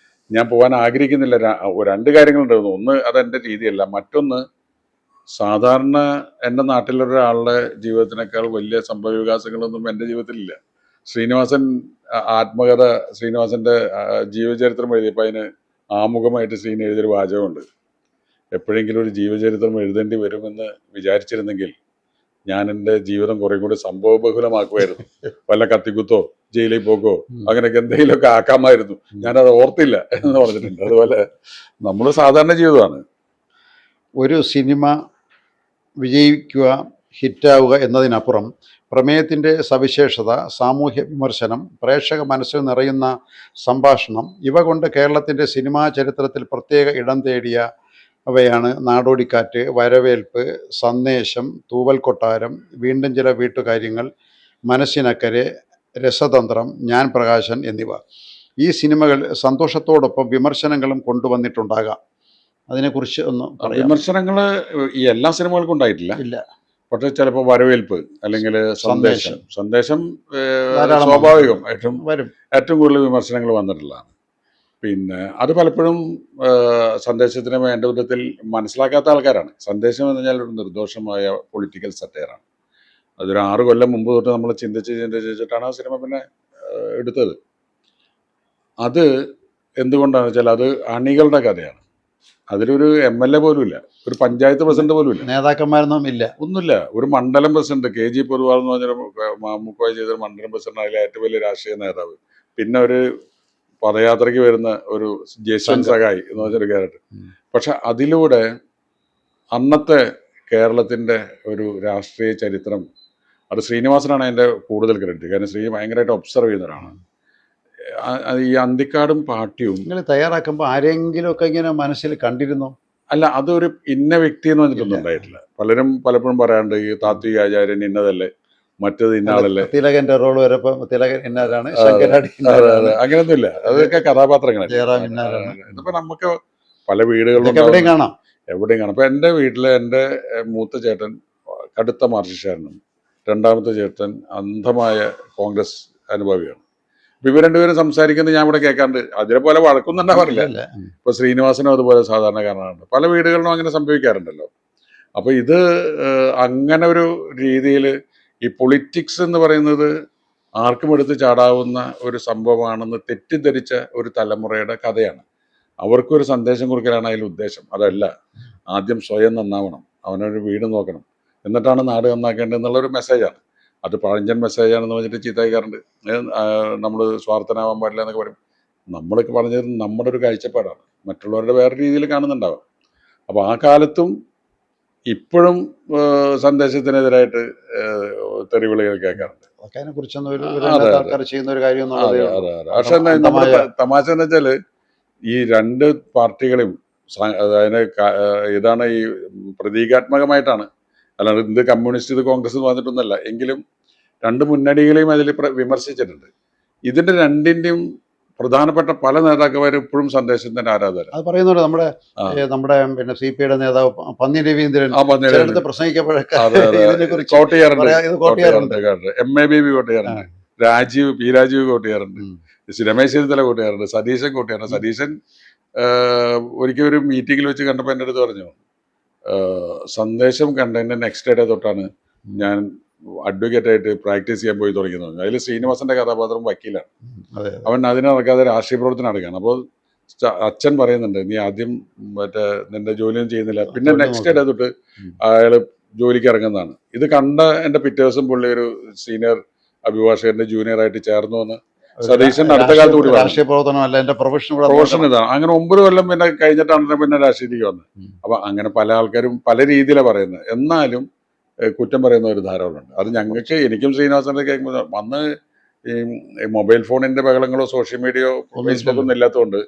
ഞാൻ പോകാൻ ആഗ്രഹിക്കുന്നില്ല. 2 കാര്യങ്ങളുണ്ടായിരുന്നു. ഒന്ന്, അതെൻ്റെ രീതിയല്ല. മറ്റൊന്ന്, സാധാരണ എൻ്റെ നാട്ടിലൊരാളുടെ ജീവിതത്തിനേക്കാൾ വലിയ സംഭവ വികാസങ്ങളൊന്നും എൻ്റെ ജീവിതത്തിലില്ല. ശ്രീനിവാസൻ ആത്മകഥ, ശ്രീനിവാസന്റെ ജീവചരിത്രം എഴുതിയപ്പോൾ അതിന് ആമുഖമായിട്ട് ശ്രീനി എഴുതിയൊരു വാചകമുണ്ട്. എപ്പോഴെങ്കിലും ഒരു ജീവചരിത്രം എഴുതേണ്ടി വരുമെന്ന് വിചാരിച്ചിരുന്നെങ്കിൽ ഞാൻ എൻ്റെ ജീവിതം കുറെ കൂടി സംഭവബഹുലമാക്കുമായിരുന്നു. വല്ല കത്തിക്കുത്തോ ജയിലിൽ പോക്കോ അങ്ങനെയൊക്കെ എന്തെങ്കിലുമൊക്കെ ആക്കാമായിരുന്നു. ഞാനത് ഓർത്തില്ല എന്ന് പറഞ്ഞിട്ടുണ്ട്. അതുപോലെ നമ്മൾ സാധാരണ ജീവിതമാണ്. ഒരു സിനിമ വിജയിക്കുക, ഹിറ്റാവുക എന്നതിനപ്പുറം പ്രമേയത്തിൻ്റെ സവിശേഷത, സാമൂഹ്യ വിമർശനം, പ്രേക്ഷക മനസ്സിൽ നിറയുന്ന സംഭാഷണം, ഇവ കൊണ്ട് കേരളത്തിൻ്റെ സിനിമാ ചരിത്രത്തിൽ പ്രത്യേക ഇടം തേടിയവയാണ് നാടോടിക്കാറ്റ്, വരവേൽപ്പ്, സന്ദേശം, തൂവൽ കൊട്ടാരം, വീണ്ടും ചില വീട്ടുകാര്യങ്ങൾ, മനസ്സിനക്കരെ, രസതന്ത്രം, ഞാൻ പ്രകാശൻ എന്നിവ. ഈ സിനിമകൾ സന്തോഷത്തോടൊപ്പം വിമർശനങ്ങളും കൊണ്ടുവന്നിട്ടുണ്ടാകാം. അതിനെക്കുറിച്ച് ഒന്ന് പറയാം. വിമർശനങ്ങൾ ഈ എല്ലാ സിനിമകൾക്കും ഉണ്ടായിട്ടില്ല. ഇല്ല. പക്ഷെ ചിലപ്പോൾ വരവേൽപ്പ് അല്ലെങ്കിൽ സന്ദേശം ധാരാളം സ്വാഭാവികമായിട്ടും വരും. ഏറ്റവും കൂടുതൽ വിമർശനങ്ങൾ വന്നിട്ടുള്ളതാണ്. പിന്നെ അത് പലപ്പോഴും സന്ദേശത്തിന് വേണ്ട വിധത്തിൽ മനസ്സിലാക്കാത്ത ആൾക്കാരാണ്. സന്ദേശം എന്ന് പറഞ്ഞാൽ ഒരു നിർദോഷമായ പൊളിറ്റിക്കൽ സറ്റയറാണ്. അതൊരു 6 കൊല്ലം മുമ്പ് തൊട്ട് നമ്മൾ ചിന്തിച്ചിട്ടാണ് ആ സിനിമ പിന്നെ എടുത്തത്. അത് എന്തുകൊണ്ടാണെന്ന് വെച്ചാൽ അത് അണികളുടെ കഥയാണ്. അതിലൊരു MLA പോലും ഇല്ല, ഒരു പഞ്ചായത്ത് പ്രസിഡന്റ് പോലും ഇല്ല, നേതാക്കന്മാരൊന്നും ഇല്ല, ഒന്നുമില്ല. ഒരു മണ്ഡലം പ്രസിഡന്റ് KG പൊതുവാൾ എന്ന് പറഞ്ഞൊരു മുക്കുവായി ചെയ്തൊരു മണ്ഡലം പ്രസിഡന്റ്, അതിലെ ഏറ്റവും വലിയ രാഷ്ട്രീയ നേതാവ്, പിന്നെ ഒരു പദയാത്രയ്ക്ക് വരുന്ന ഒരു ജയശ്വന്ത് സഹായ് എന്ന് പറഞ്ഞൊരു ക്യാരക്ടർ. പക്ഷെ അതിലൂടെ അന്നത്തെ കേരളത്തിന്റെ ഒരു രാഷ്ട്രീയ ചരിത്രം, അത് ശ്രീനിവാസനാണ് അതിന്റെ കൂടുതൽ ക്രെഡിറ്റ്. കാരണം ശ്രീ ഭയങ്കരമായിട്ട് ഒബ്സർവ് ചെയ്യുന്നവരാണ്. ഈ അന്തിക്കാടും പാട്ടിയും നിങ്ങൾ തയ്യാറാക്കുമ്പോൾ ആരെങ്കിലും ഒക്കെ ഇങ്ങനെ മനസ്സിൽ കണ്ടിരുന്നോ? അല്ല, അതൊരു ഇന്ന വ്യക്തി എന്ന് പറഞ്ഞിട്ടൊന്നും ഉണ്ടായിട്ടില്ല. പലരും പലപ്പോഴും പറയാറുണ്ട് ഈ താത്വിക ആചാര്യൻ ഇന്നതല്ലേ, മറ്റേത് ഇന്ന ആളല്ലേ. തിലകന്റെ റോൾ വരപ്പോ തിലകൻ ഇന്നാരാണ്, ശങ്കരാടി അങ്ങനെയൊന്നുമില്ല. അതൊക്കെ കഥാപാത്രങ്ങളാണ്. ജയറാം ഇന്നാരാണ്. ഇതിപ്പോ നമുക്ക് പല വീടുകളിലും എവിടെയും കാണാം. അപ്പൊ എൻ്റെ വീട്ടില് എൻ്റെ മൂത്ത ചേട്ടൻ കടുത്ത മാർക്സിസ്റ്റുകാരനും, 2ാമത്തെ ചേട്ടൻ അന്ധമായ കോൺഗ്രസ് അനുഭാവിയാണ്. ഇവർ 2 പേരും സംസാരിക്കുന്നത് ഞാൻ ഇവിടെ കേൾക്കാണ്ട്. അതിനെ പോലെ വഴക്കൊന്നും ഉണ്ടാവാറില്ല. ഇപ്പൊ ശ്രീനിവാസനും അതുപോലെ സാധാരണക്കാരനാണ്. പല വീടുകളിലും അങ്ങനെ സംഭവിക്കാറുണ്ടല്ലോ. അപ്പൊ ഇത് അങ്ങനെ ഒരു രീതിയിൽ ഈ പൊളിറ്റിക്സ് എന്ന് പറയുന്നത് ആർക്കും എടുത്ത് ചാടാവുന്ന ഒരു സംഭവമാണെന്ന് തെറ്റിദ്ധരിച്ച ഒരു തലമുറയുടെ കഥയാണ്. അവർക്കൊരു സന്ദേശം കൊടുക്കലാണ് അതിൽ ഉദ്ദേശം. അതല്ല, ആദ്യം സ്വയം നന്നാവണം, അവനൊരു വീട് നോക്കണം, എന്നിട്ടാണ് നാട് നന്നാക്കേണ്ടത് എന്നുള്ളൊരു മെസ്സേജാണ്. അത് പഴഞ്ചൻ മെസ്സേജാണെന്ന് പറഞ്ഞിട്ട് ചീത്തയിക്കാറുണ്ട്. നമ്മൾ സ്വാർത്ഥനാവാൻ പാടില്ല എന്നൊക്കെ പറയും. നമ്മളൊക്കെ പറഞ്ഞത് നമ്മുടെ ഒരു കാഴ്ചപ്പാടാണ്, മറ്റുള്ളവരുടെ വേറെ രീതിയിൽ കാണുന്നുണ്ടാവാം. അപ്പോൾ ആ കാലത്തും ഇപ്പോഴും സന്ദേശത്തിനെതിരായിട്ട് തെറിവിളികൾ കേൾക്കാറുണ്ട്. പക്ഷെ നമ്മുടെ തമാശ എന്ന് വെച്ചാൽ ഈ 2 പാർട്ടികളെയും അതിന് ഇതാണ് ഈ പ്രതീകാത്മകമായിട്ടാണ്, അല്ലാണ്ട് ഇത് കമ്മ്യൂണിസ്റ്റ് ഇത് കോൺഗ്രസ് എന്ന് പറഞ്ഞിട്ടൊന്നുമല്ല. എങ്കിലും 2 മുന്നണികളെയും അതിൽ വിമർശിച്ചിട്ടുണ്ട്. ഇതിൻ്റെ 2ൻ്റെയും പ്രധാനപ്പെട്ട പല നേതാക്കന്മാരും ഇപ്പോഴും സന്ദേശത്തിന്റെ ആരാധകരാണ്. അത് പറയുന്നുണ്ട്. നമ്മുടെ ആ. നമ്മുടെ പിന്നെ CPI-യുടെ നേതാവ് പന്നി രവീന്ദ്രൻ ആ പറഞ്ഞത് ചിലടത്ത് പ്രസംഗിക്കപ്പോഴൊക്കെ അതെ അതെ ഇതിനെ കുറിച്ച് കോട്ട് ചെയ്യാറുണ്ട്, ഇത് കോട്ട് ചെയ്യാറുണ്ട്. MABB കോട്ട് ചെയ്യാറുണ്ട്, രാജീവ് കോട്ട് ചെയ്യാറുണ്ട്, രമേശ് ചെന്നിത്തല കോട്ട് ചെയ്യാറുണ്ട്, സതീശൻ കോട്ട് ചെയ്യാറുണ്ട്. സതീശൻ ഒരിക്കൽ ഒരു മീറ്റിംഗിൽ വെച്ച് കണ്ടപ്പോൾ എൻ്റെ അടുത്ത് പറഞ്ഞു, സന്ദേശം കണ്ടതിന്റെ നെക്സ്റ്റ് ഡേ തൊട്ടാണ് ഞാൻ അഡ്വക്കേറ്റ് ആയിട്ട് പ്രാക്ടീസ് ചെയ്യാൻ പോയി തുടങ്ങിയത്. അതിൽ ശ്രീനിവാസന്റെ കഥാപാത്രം വക്കീലാണ്. അതെ. അവൻ അതിനെ നടക്കാതെ രാഷ്ട്രീയ പ്രവർത്തനം നടക്കുകയാണ്. അപ്പോൾ അച്ഛൻ പറയുന്നുണ്ട്, നീ ആദ്യം മറ്റേ നിന്റെ ജോലിയൊന്നും ചെയ്യുന്നില്ല, പിന്നെ നെക്സ്റ്റ് ഡേ തൊട്ട് അയാൾ ജോലിക്ക് ഇറങ്ങുന്നതാണ്. ഇത് കണ്ട എൻ്റെ പിറ്റേ ദിവസം പുള്ളി ഒരു സീനിയർ അഭിഭാഷകന്റെ ജൂനിയർ ആയിട്ട് ചേർന്നു എന്ന് സതീശൻ അടുത്ത കാലത്ത് കൂടി രാഷ്ട്രീയ പ്രവർത്തനമല്ല, എന്റെ പ്രൊഫഷൻ ഇതാണ്. അങ്ങനെ 9 കൊല്ലം പിന്നെ കഴിഞ്ഞിട്ടാണ് പിന്നെ രാഷ്ട്രീയത്തിലേക്ക് വന്നത്. അപ്പൊ അങ്ങനെ പല ആൾക്കാരും പല രീതിയിലാണ് പറയുന്നത്. എന്നാലും കുറ്റം പറയുന്ന ഒരു ധാരാളമുണ്ട്. അത് ഞങ്ങൾക്ക്, എനിക്കും ശ്രീനിവാസന്റെ കേൾക്കുമ്പോൾ അന്ന് ഈ മൊബൈൽ ഫോണിന്റെ ബഹളങ്ങളോ സോഷ്യൽ മീഡിയയോ ഫേസ്ബുക്ക് ഒന്നും ഇല്ലാത്തതുകൊണ്ട്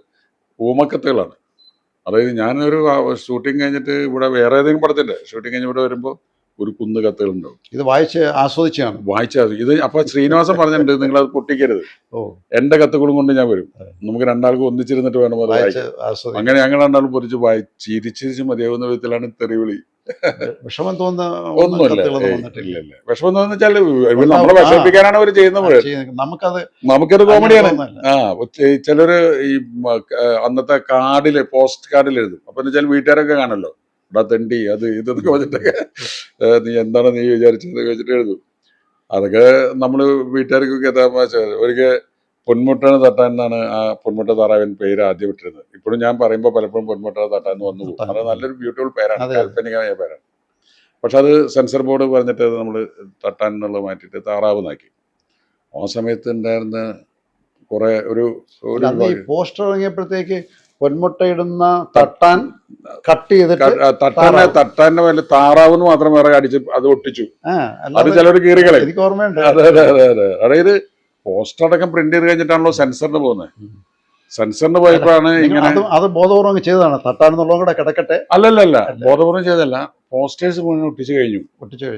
ഊമക്കത്തുകളാണ്. അതായത് ഞാനൊരു ഷൂട്ടിംഗ് കഴിഞ്ഞിട്ട് ഇവിടെ വേറെ ഏതെങ്കിലും പടത്തിന്റെ ഷൂട്ടിംഗ് കഴിഞ്ഞ് ഇവിടെ വരുമ്പോൾ ഒരു കുന്ന് കത്തുകളുണ്ടാവും. ഇത് വായിച്ച് ആസ്വദിച്ചാണ് ഇത്. അപ്പൊ ശ്രീനിവാസൻ പറഞ്ഞിട്ടുണ്ട്, നിങ്ങൾ അത് പൊട്ടിക്കരുത്, എന്റെ കത്തുകളും കൊണ്ട് ഞാൻ വരും, നമുക്ക് രണ്ടാൾക്കും ഒന്നിച്ചിരുന്നിട്ട് വേണം അത് വായിക്കാൻ. അങ്ങനെ ഞങ്ങൾ രണ്ടാളും പൊരിച്ച് ചിരിച്ചിരിച്ച് മതിയാവുന്ന വിധത്തിലാണ് തെറിവിളി. വിഷമം തോന്നുന്ന ഒന്നുമില്ല. വിഷമം തോന്നുന്ന നമ്മളെ വിഷമിപ്പിക്കാനാണ് അവർ ചെയ്യുന്നത്. നമുക്കത് കോമഡിയാണ്. ചിലര് ഈ അന്നത്തെ കാർഡില് പോസ്റ്റ് കാർഡിൽ എഴുതും. അപ്പൊ എന്ന് വെച്ചാൽ വീട്ടുകാരൊക്കെ കാണല്ലോ, ഇവിടെ തെണ്ടി അത് ഇതൊക്കെ വെച്ചിട്ടൊക്കെ നീ എന്താണ് നീ വിചാരിച്ചത് വെച്ചിട്ട് എഴുതും. അതൊക്കെ നമ്മള് വീട്ടുകാർക്കൊക്കെ ഒരിക്കൽ പൊന്മുട്ടന് തട്ടാൻ എന്നാണ് ആ പൊന്മുട്ട താറാവിൻ പേര് ആദ്യം ഇട്ടിരുന്നത്. ഇപ്പോഴും ഞാൻ പറയുമ്പോൾ പലപ്പോഴും പൊന്മുട്ട തട്ടാൻ വന്നു പോകും. അത് നല്ലൊരു ബ്യൂട്ടിഫുൾ പേരാണ്, കാൽപ്പനികമായ പേരാണ്. പക്ഷെ അത് സെൻസർ ബോർഡ് പറഞ്ഞിട്ട് നമ്മൾ തട്ടാൻ എന്നുള്ളത് മാറ്റിയിട്ട് താറാവ് നാക്കി. ആ സമയത്ത് ഉണ്ടായിരുന്ന കുറെ ഒരു പോസ്റ്റർ ഇറങ്ങിയപ്പോഴത്തേക്ക് പൊന്മുട്ടയിടുന്ന തട്ടാൻ കട്ട് ചെയ്തിട്ട് തട്ടാന്റെ മേലെ താറാവെന്ന് മാത്രം വേറെ അടിച്ച് അത് ഒട്ടിച്ചു. അത് ചിലർ കീറികളെ. എനിക്ക് ഓർമ്മയുണ്ട്. അതായത് പോസ്റ്റർ അടക്കം പ്രിന്റ് ചെയ്ത് കഴിഞ്ഞിട്ടാണല്ലോ സെൻസറിന് പോകുന്നത്. സെൻസറിന് പോയപ്പോഴാണ് ഇങ്ങനെ. അത് ബോധപൂർവ്വം ചെയ്തതാണ്, തട്ടാനെന്നുള്ളതും കൂടെ കിടക്കട്ടെ. അല്ലല്ല, ബോധപൂർവ്വം ചെയ്തല്ല. പോസ്റ്റേഴ്സ് മുഴുവൻ ഒട്ടിച്ചു കഴിഞ്ഞു.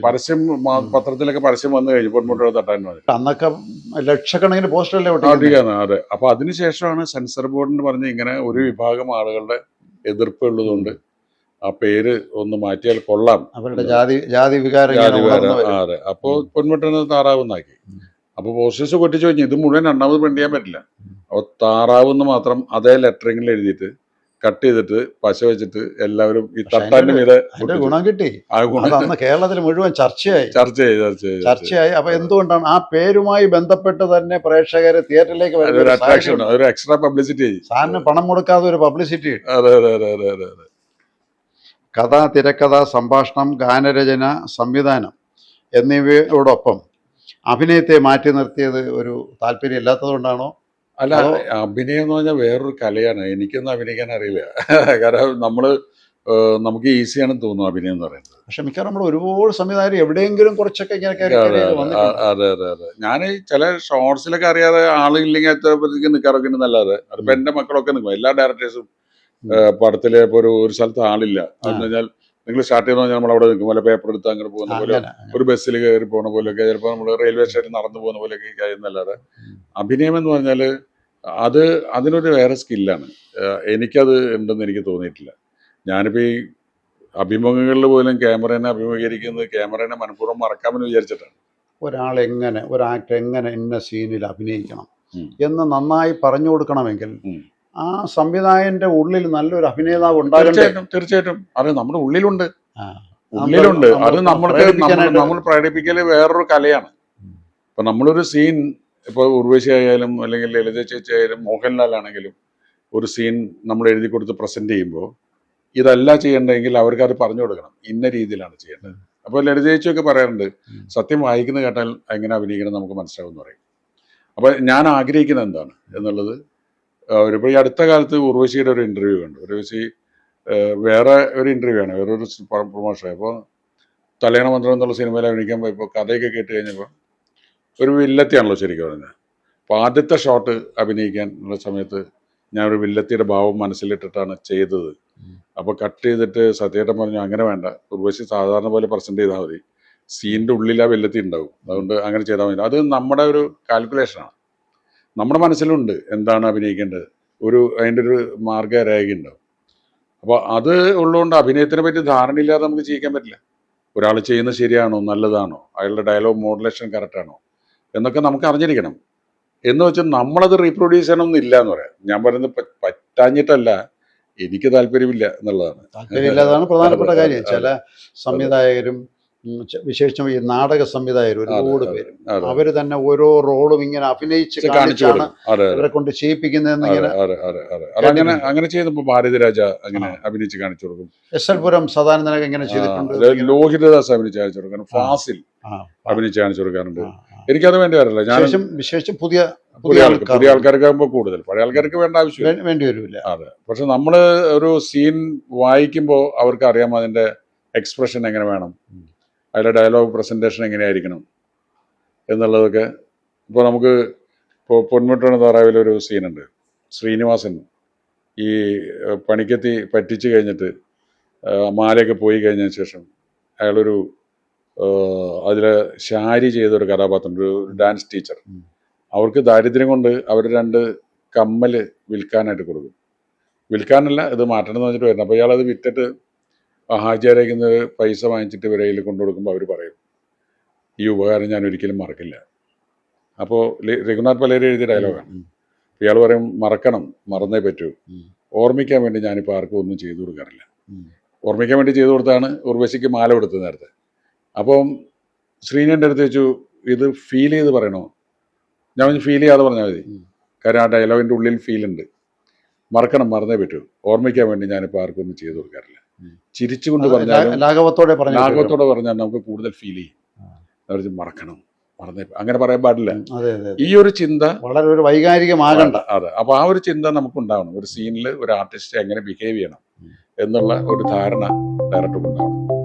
പരസ്യം പത്രത്തിലൊക്കെ പരസ്യം വന്നു കഴിഞ്ഞു പൊന്മുട്ട തട്ടാൻ. അന്നൊക്കെ ലക്ഷക്കണക്കിന് പോസ്റ്ററല്ലേ ഒട്ടിക്കാണ്. അതെ. അപ്പൊ അതിനുശേഷമാണ് സെൻസർ ബോർഡിന് പറഞ്ഞ് ഇങ്ങനെ ഒരു വിഭാഗം ആളുകളുടെ എതിർപ്പ് ഉള്ളതുകൊണ്ട് ആ പേര് ഒന്ന് മാറ്റിയാൽ കൊള്ളാം, അവരുടെ ജാതി വികാരം. അതെ. അപ്പൊ പൊന്മുട്ടന് താറാവെന്നാക്കി. അപ്പൊ പോസ്റ്റേഴ്സ് പൊട്ടിച്ചു കഴിഞ്ഞു. ഇത് മുഴുവൻ രണ്ടാമത് പ്രിന്റ് ചെയ്യാൻ പറ്റില്ല. അപ്പൊ താറാവെന്ന് മാത്രം അതേ ലെറ്ററിങ്ങിൽ എഴുതിയിട്ട് കട്ട് ചെയ്തിട്ട് പശ വെച്ചിട്ട് എല്ലാവരും ഈ തട്ടാന്റെ മീതെ ഗുണം കിട്ടി. അന്ന് കേരളത്തിൽ മുഴുവൻ ചർച്ചയായി. അപ്പൊ എന്തുകൊണ്ടാണ് ആ പേരുമായി ബന്ധപ്പെട്ട് തന്നെ പ്രേക്ഷകര് തിയേറ്ററിലേക്ക് വരുന്നത്? അട്രാക്ഷൻ, ഒരു എക്സ്ട്രാ പബ്ലിസിറ്റി. സാറിന് പണം കൊടുക്കാതെ ഒരു പബ്ലിസിറ്റി. അതെ. കഥ, തിരക്കഥ, സംഭാഷണം, ഗാനരചന, സംവിധാനം എന്നിവയോടൊപ്പം അഭിനയത്തെ മാറ്റി നിർത്തിയത് ഒരു താല്പര്യം ഇല്ലാത്തതുകൊണ്ടാണോ? അല്ല, അഭിനയം എന്ന് പറഞ്ഞാൽ വേറൊരു കലയാണ്. എനിക്കൊന്നും അഭിനയിക്കാൻ അറിയില്ല. കാരണം നമുക്ക് ഈസിയാണെന്ന് തോന്നുന്നു അഭിനയം എന്ന് പറയുന്നത്. പക്ഷെ മിക്കവാറും നമ്മൾ ഒരുപാട് സംവിധായകർ എവിടെയെങ്കിലും കുറച്ചൊക്കെ ഇങ്ങനെ. അതെ. ഞാൻ ചില ഷോർട്സിലൊക്കെ അറിയാതെ ആളില്ലെങ്കിൽ എത്രപ്പത്തേക്ക് നിൽക്കാറൊക്കെ ഉണ്ടെന്നല്ലാതെ. അതിപ്പോ എന്റെ മക്കളൊക്കെ നിൽക്കും. എല്ലാ ഡയറക്ടേഴ്സും പടത്തിലെ ഇപ്പൊ ഒരു സ്ഥലത്ത് ആളില്ല എന്ന് പറഞ്ഞാൽ നിങ്ങൾ സ്റ്റാർട്ട് ചെയ്യുന്ന പറഞ്ഞാൽ നമ്മൾ അവിടെ നിൽക്കും. വല്ല പേപ്പർ എടുത്ത് അങ്ങോട്ട് പോകുന്ന പോലെ, ഒരു ബസ്സിൽ കയറി പോകുന്ന പോലെയൊക്കെ, ചിലപ്പോൾ നമ്മൾ റെയിൽവേ സ്റ്റേഷൻ നടന്നു പോകുന്ന പോലെയൊക്കെ കഴിയുന്നല്ലാതെ. അഭിനയം എന്ന് പറഞ്ഞാൽ അതിനൊരു വേറെ സ്കില്ലാണ്. എനിക്കത് ഉണ്ടെന്ന് എനിക്ക് തോന്നിയിട്ടില്ല. ഞാനിപ്പോൾ ഈ അഭിമുഖങ്ങളിൽ പോലും ക്യാമറേനെ അഭിമുഖീകരിക്കുന്നത് ക്യാമറേനെ മനഃപൂർവ്വം മറക്കാമെന്ന് വിചാരിച്ചിട്ടാണ്. ഒരു ആക്ടർ എങ്ങനെ ഇന്ന സീനിൽ അഭിനയിക്കണം എന്ന് നന്നായി പറഞ്ഞു കൊടുക്കണമെങ്കിൽ ആ സംവിധായകന്റെ ഉള്ളിൽ നല്ലൊരു അഭിനേതാവ് ഉണ്ടാകട്ടെ. തീർച്ചയായിട്ടും അത് നമ്മുടെ ഉള്ളിലുണ്ട്. അത് നമ്മൾ പ്രകടിപ്പിക്കല് വേറൊരു കലയാണ്. ഇപ്പൊ നമ്മളൊരു സീൻ, ഇപ്പൊ ഉർവശി ആയാലും അല്ലെങ്കിൽ ലളിത ചേച്ചി ആയാലും മോഹൻലാൽ ആണെങ്കിലും ഒരു സീൻ നമ്മൾ എഴുതി കൊടുത്ത് പ്രസന്റ് ചെയ്യുമ്പോൾ ഇതല്ല ചെയ്യേണ്ടതെങ്കിൽ അവർക്ക് അത് പറഞ്ഞു കൊടുക്കണം, ഇന്ന രീതിയിലാണ് ചെയ്യേണ്ടത്. അപ്പോൾ ലളിത ചേച്ചിയൊക്കെ പറയാറുണ്ട്, സത്യം വായിക്കുന്ന കേട്ടാൽ എങ്ങനെ അഭിനയിക്കണം നമുക്ക് മനസ്സിലാവുമെന്ന് പറയും. അപ്പൊ ഞാൻ ആഗ്രഹിക്കുന്നത് എന്താണ് എന്നുള്ളത്, ഇപ്പോൾ ഈ അടുത്ത കാലത്ത് ഉർവശിയുടെ ഒരു ഇന്റർവ്യൂ കണ്ടു. ഉർവശി വേറെ ഒരു ഇന്റർവ്യൂ ആണ്, വേറൊരു പ്രൊമോഷൻ. അപ്പോൾ തലയണ മന്ത്രം എന്നുള്ള സിനിമയിൽ അഭിനയിക്കാൻ പോയപ്പോൾ കഥയൊക്കെ കേട്ട് കഴിഞ്ഞപ്പോൾ ഒരു വില്ലത്തിയാണല്ലോ ശരിക്കും പറഞ്ഞത്. അപ്പോൾ ആദ്യത്തെ ഷോട്ട് അഭിനയിക്കാൻ ഉള്ള സമയത്ത് ഞാൻ ഒരു വില്ലത്തിയുടെ ഭാവം മനസ്സിലിട്ടിട്ടാണ് ചെയ്തത്. അപ്പോൾ കട്ട് ചെയ്തിട്ട് സത്യേട്ടൻ പറഞ്ഞു, അങ്ങനെ വേണ്ട, ഉർവശി സാധാരണ പോലെ പ്രസന്റ് ചെയ്താൽ മതി, സീനിൻ്റെ ഉള്ളിൽ ആ വില്ലത്തി ഉണ്ടാവും, അതുകൊണ്ട് അങ്ങനെ ചെയ്താൽ മതി. അത് നമ്മുടെ ഒരു കാൽക്കുലേഷനാണ്. നമ്മുടെ മനസ്സിലുണ്ട് എന്താണ് അഭിനയിക്കേണ്ടത്, അതിൻ്റെ ഒരു മാർഗ്ഗരേഖയുണ്ടാവും. അപ്പോൾ അത് ഉള്ളതുകൊണ്ട് അഭിനയത്തിനെ പറ്റി ധാരണയില്ലാതെ നമുക്ക് ചെയ്യിക്കാൻ പറ്റില്ല. ഒരാൾ ചെയ്യുന്നത് ശരിയാണോ, നല്ലതാണോ, അയാളുടെ ഡയലോഗ് മോഡുലേഷൻ കറക്റ്റാണോ എന്നൊക്കെ നമുക്ക് അറിഞ്ഞിരിക്കണം. എന്ന് വെച്ചാൽ നമ്മളത് റീപ്രൊഡ്യൂസ് ചെയ്യണമെന്ന് ഇല്ല എന്ന് പറയാം. ഞാൻ പറയുന്നത് പറ്റാഞ്ഞിട്ടല്ല, എനിക്ക് താല്പര്യമില്ല എന്നുള്ളതാണ്. താല്പര്യമില്ലാതാണ് പ്രധാനപ്പെട്ട കാര്യം. ചില സംവിധായകരും വിശേഷിച്ചും ഈ നാടക സംവിധായകർ ഒരുപാട് പേര് അവര് തന്നെ ഓരോ റോളും ഇങ്ങനെ അഭിനയിച്ച് കാണിച്ചാണ് അവരെ കൊണ്ട് ചെയ്യിപ്പിക്കുന്നതെന്ന് ഇങ്ങനെ അങ്ങനെ ചെയ്യുന്നപ്പോ ഭാരതിരാജ അങ്ങനെ അഭിനയിച്ച് കാണിച്ചു കൊടുക്കും. എസ്.എൽ. പുരം സദാനന്ദനൊക്കെ ഇങ്ങനെ ചെയ്തിട്ടുണ്ട്. ലോഹിതദാസ് അഭിനയിച്ച് കാണിച്ചു കൊടുക്കാറുണ്ട്, ഫാസിൽ അഭിനയിച്ച് കാണിച്ചു കൊടുക്കാറുണ്ട്. എനിക്കത് വേണ്ടി വരില്ല. ഞാൻ വിശേഷിച്ചും പുതിയ ആൾക്കാർക്ക് ആകുമ്പോൾ കൂടുതൽ, പഴയ ആൾക്കാർക്ക് വേണ്ട ആവശ്യം വേണ്ടി വരില്ല. അതെ. പക്ഷെ നമ്മള് ഒരു സീൻ വായിക്കുമ്പോൾ അവർക്ക് അറിയാം അതിന്റെ എക്സ്പ്രഷൻ എങ്ങനെ വേണം, അതിലെ ഡയലോഗ് പ്രസന്റേഷൻ എങ്ങനെയായിരിക്കണം എന്നുള്ളതൊക്കെ. ഇപ്പോൾ നമുക്ക് ഇപ്പോൾ പൊന്മുട്ടണ താറാവിലൊരു സീനുണ്ട്. ശ്രീനിവാസൻ ഈ പണിക്കെത്തി പറ്റിച്ച് കഴിഞ്ഞിട്ട് മാലയൊക്കെ പോയി കഴിഞ്ഞതിന് ശേഷം അയാളൊരു അതിൽ ശാരി ചെയ്തൊരു കഥാപാത്രം, ഒരു ഡാൻസ് ടീച്ചർ. അവർക്ക് ദാരിദ്ര്യം കൊണ്ട് അവർ 2 കമ്മല് വിൽക്കാനായിട്ട് കൊടുക്കും. വിൽക്കാനല്ല, ഇത് മാറ്റണം എന്ന് വെച്ചിട്ട് വരുന്നത്. അപ്പോൾ ഇയാളത് വിറ്റിട്ട് ഹാജിയാരേക്കുന്ന പൈസ വാങ്ങിച്ചിട്ട് ഇവരെ കയ്യിൽ കൊണ്ടു കൊടുക്കുമ്പോൾ അവർ പറയും, ഈ ഉപകാരം ഞാൻ ഒരിക്കലും മറക്കില്ല. അപ്പോൾ രഘുനാഥ് പലേരി എഴുതിയ ഡയലോഗാണ്. ഇയാൾ പറയും, മറക്കണം, മറന്നേ പറ്റൂ, ഓർമ്മിക്കാൻ വേണ്ടി ഞാനിപ്പോൾ ആർക്കും ഒന്നും ചെയ്തു കൊടുക്കാറില്ല. ഓർമ്മിക്കാൻ വേണ്ടി ചെയ്തു കൊടുത്താണ് ഉർവശിക്ക് മാല കൊടുത്തത് നേരത്തെ. അപ്പം ശ്രീനിയുടെ അടുത്ത് വെച്ചു, ഇത് ഫീൽ ചെയ്ത് പറയണോ? ഞാൻ ഫീൽ ചെയ്യാതെ പറഞ്ഞാൽ മതി, കാരണം ആ ഡയലോഗിൻ്റെ ഉള്ളിൽ ഫീലുണ്ട്. മറക്കണം, മറന്നേ പറ്റൂ, ഓർമ്മിക്കാൻ വേണ്ടി ഞാനിപ്പോൾ ആർക്കും ഒന്നും ചെയ്തു കൊടുക്കാറില്ല. ചിരിച്ചുകൊണ്ട് പറഞ്ഞാലും ലാഘവത്തോടെ പറഞ്ഞാൽ നമുക്ക് കൂടുതൽ ഫീൽ ചെയ്യും. മറക്കണം, മറന്നേ, അങ്ങനെ പറയാൻ പാടില്ല. ഈ ഒരു ചിന്ത വളരെ ഒരു വൈകാരികമാകണ്ട. അതെ. അപ്പൊ ആ ഒരു ചിന്ത നമുക്ക് ഉണ്ടാവണം. ഒരു സീനിൽ ഒരു ആർട്ടിസ്റ്റ് എങ്ങനെ ബിഹേവ് ചെയ്യണം എന്നുള്ള ഒരു ധാരണ ഡയറക്ടർക്ക് ഉണ്ടാവണം.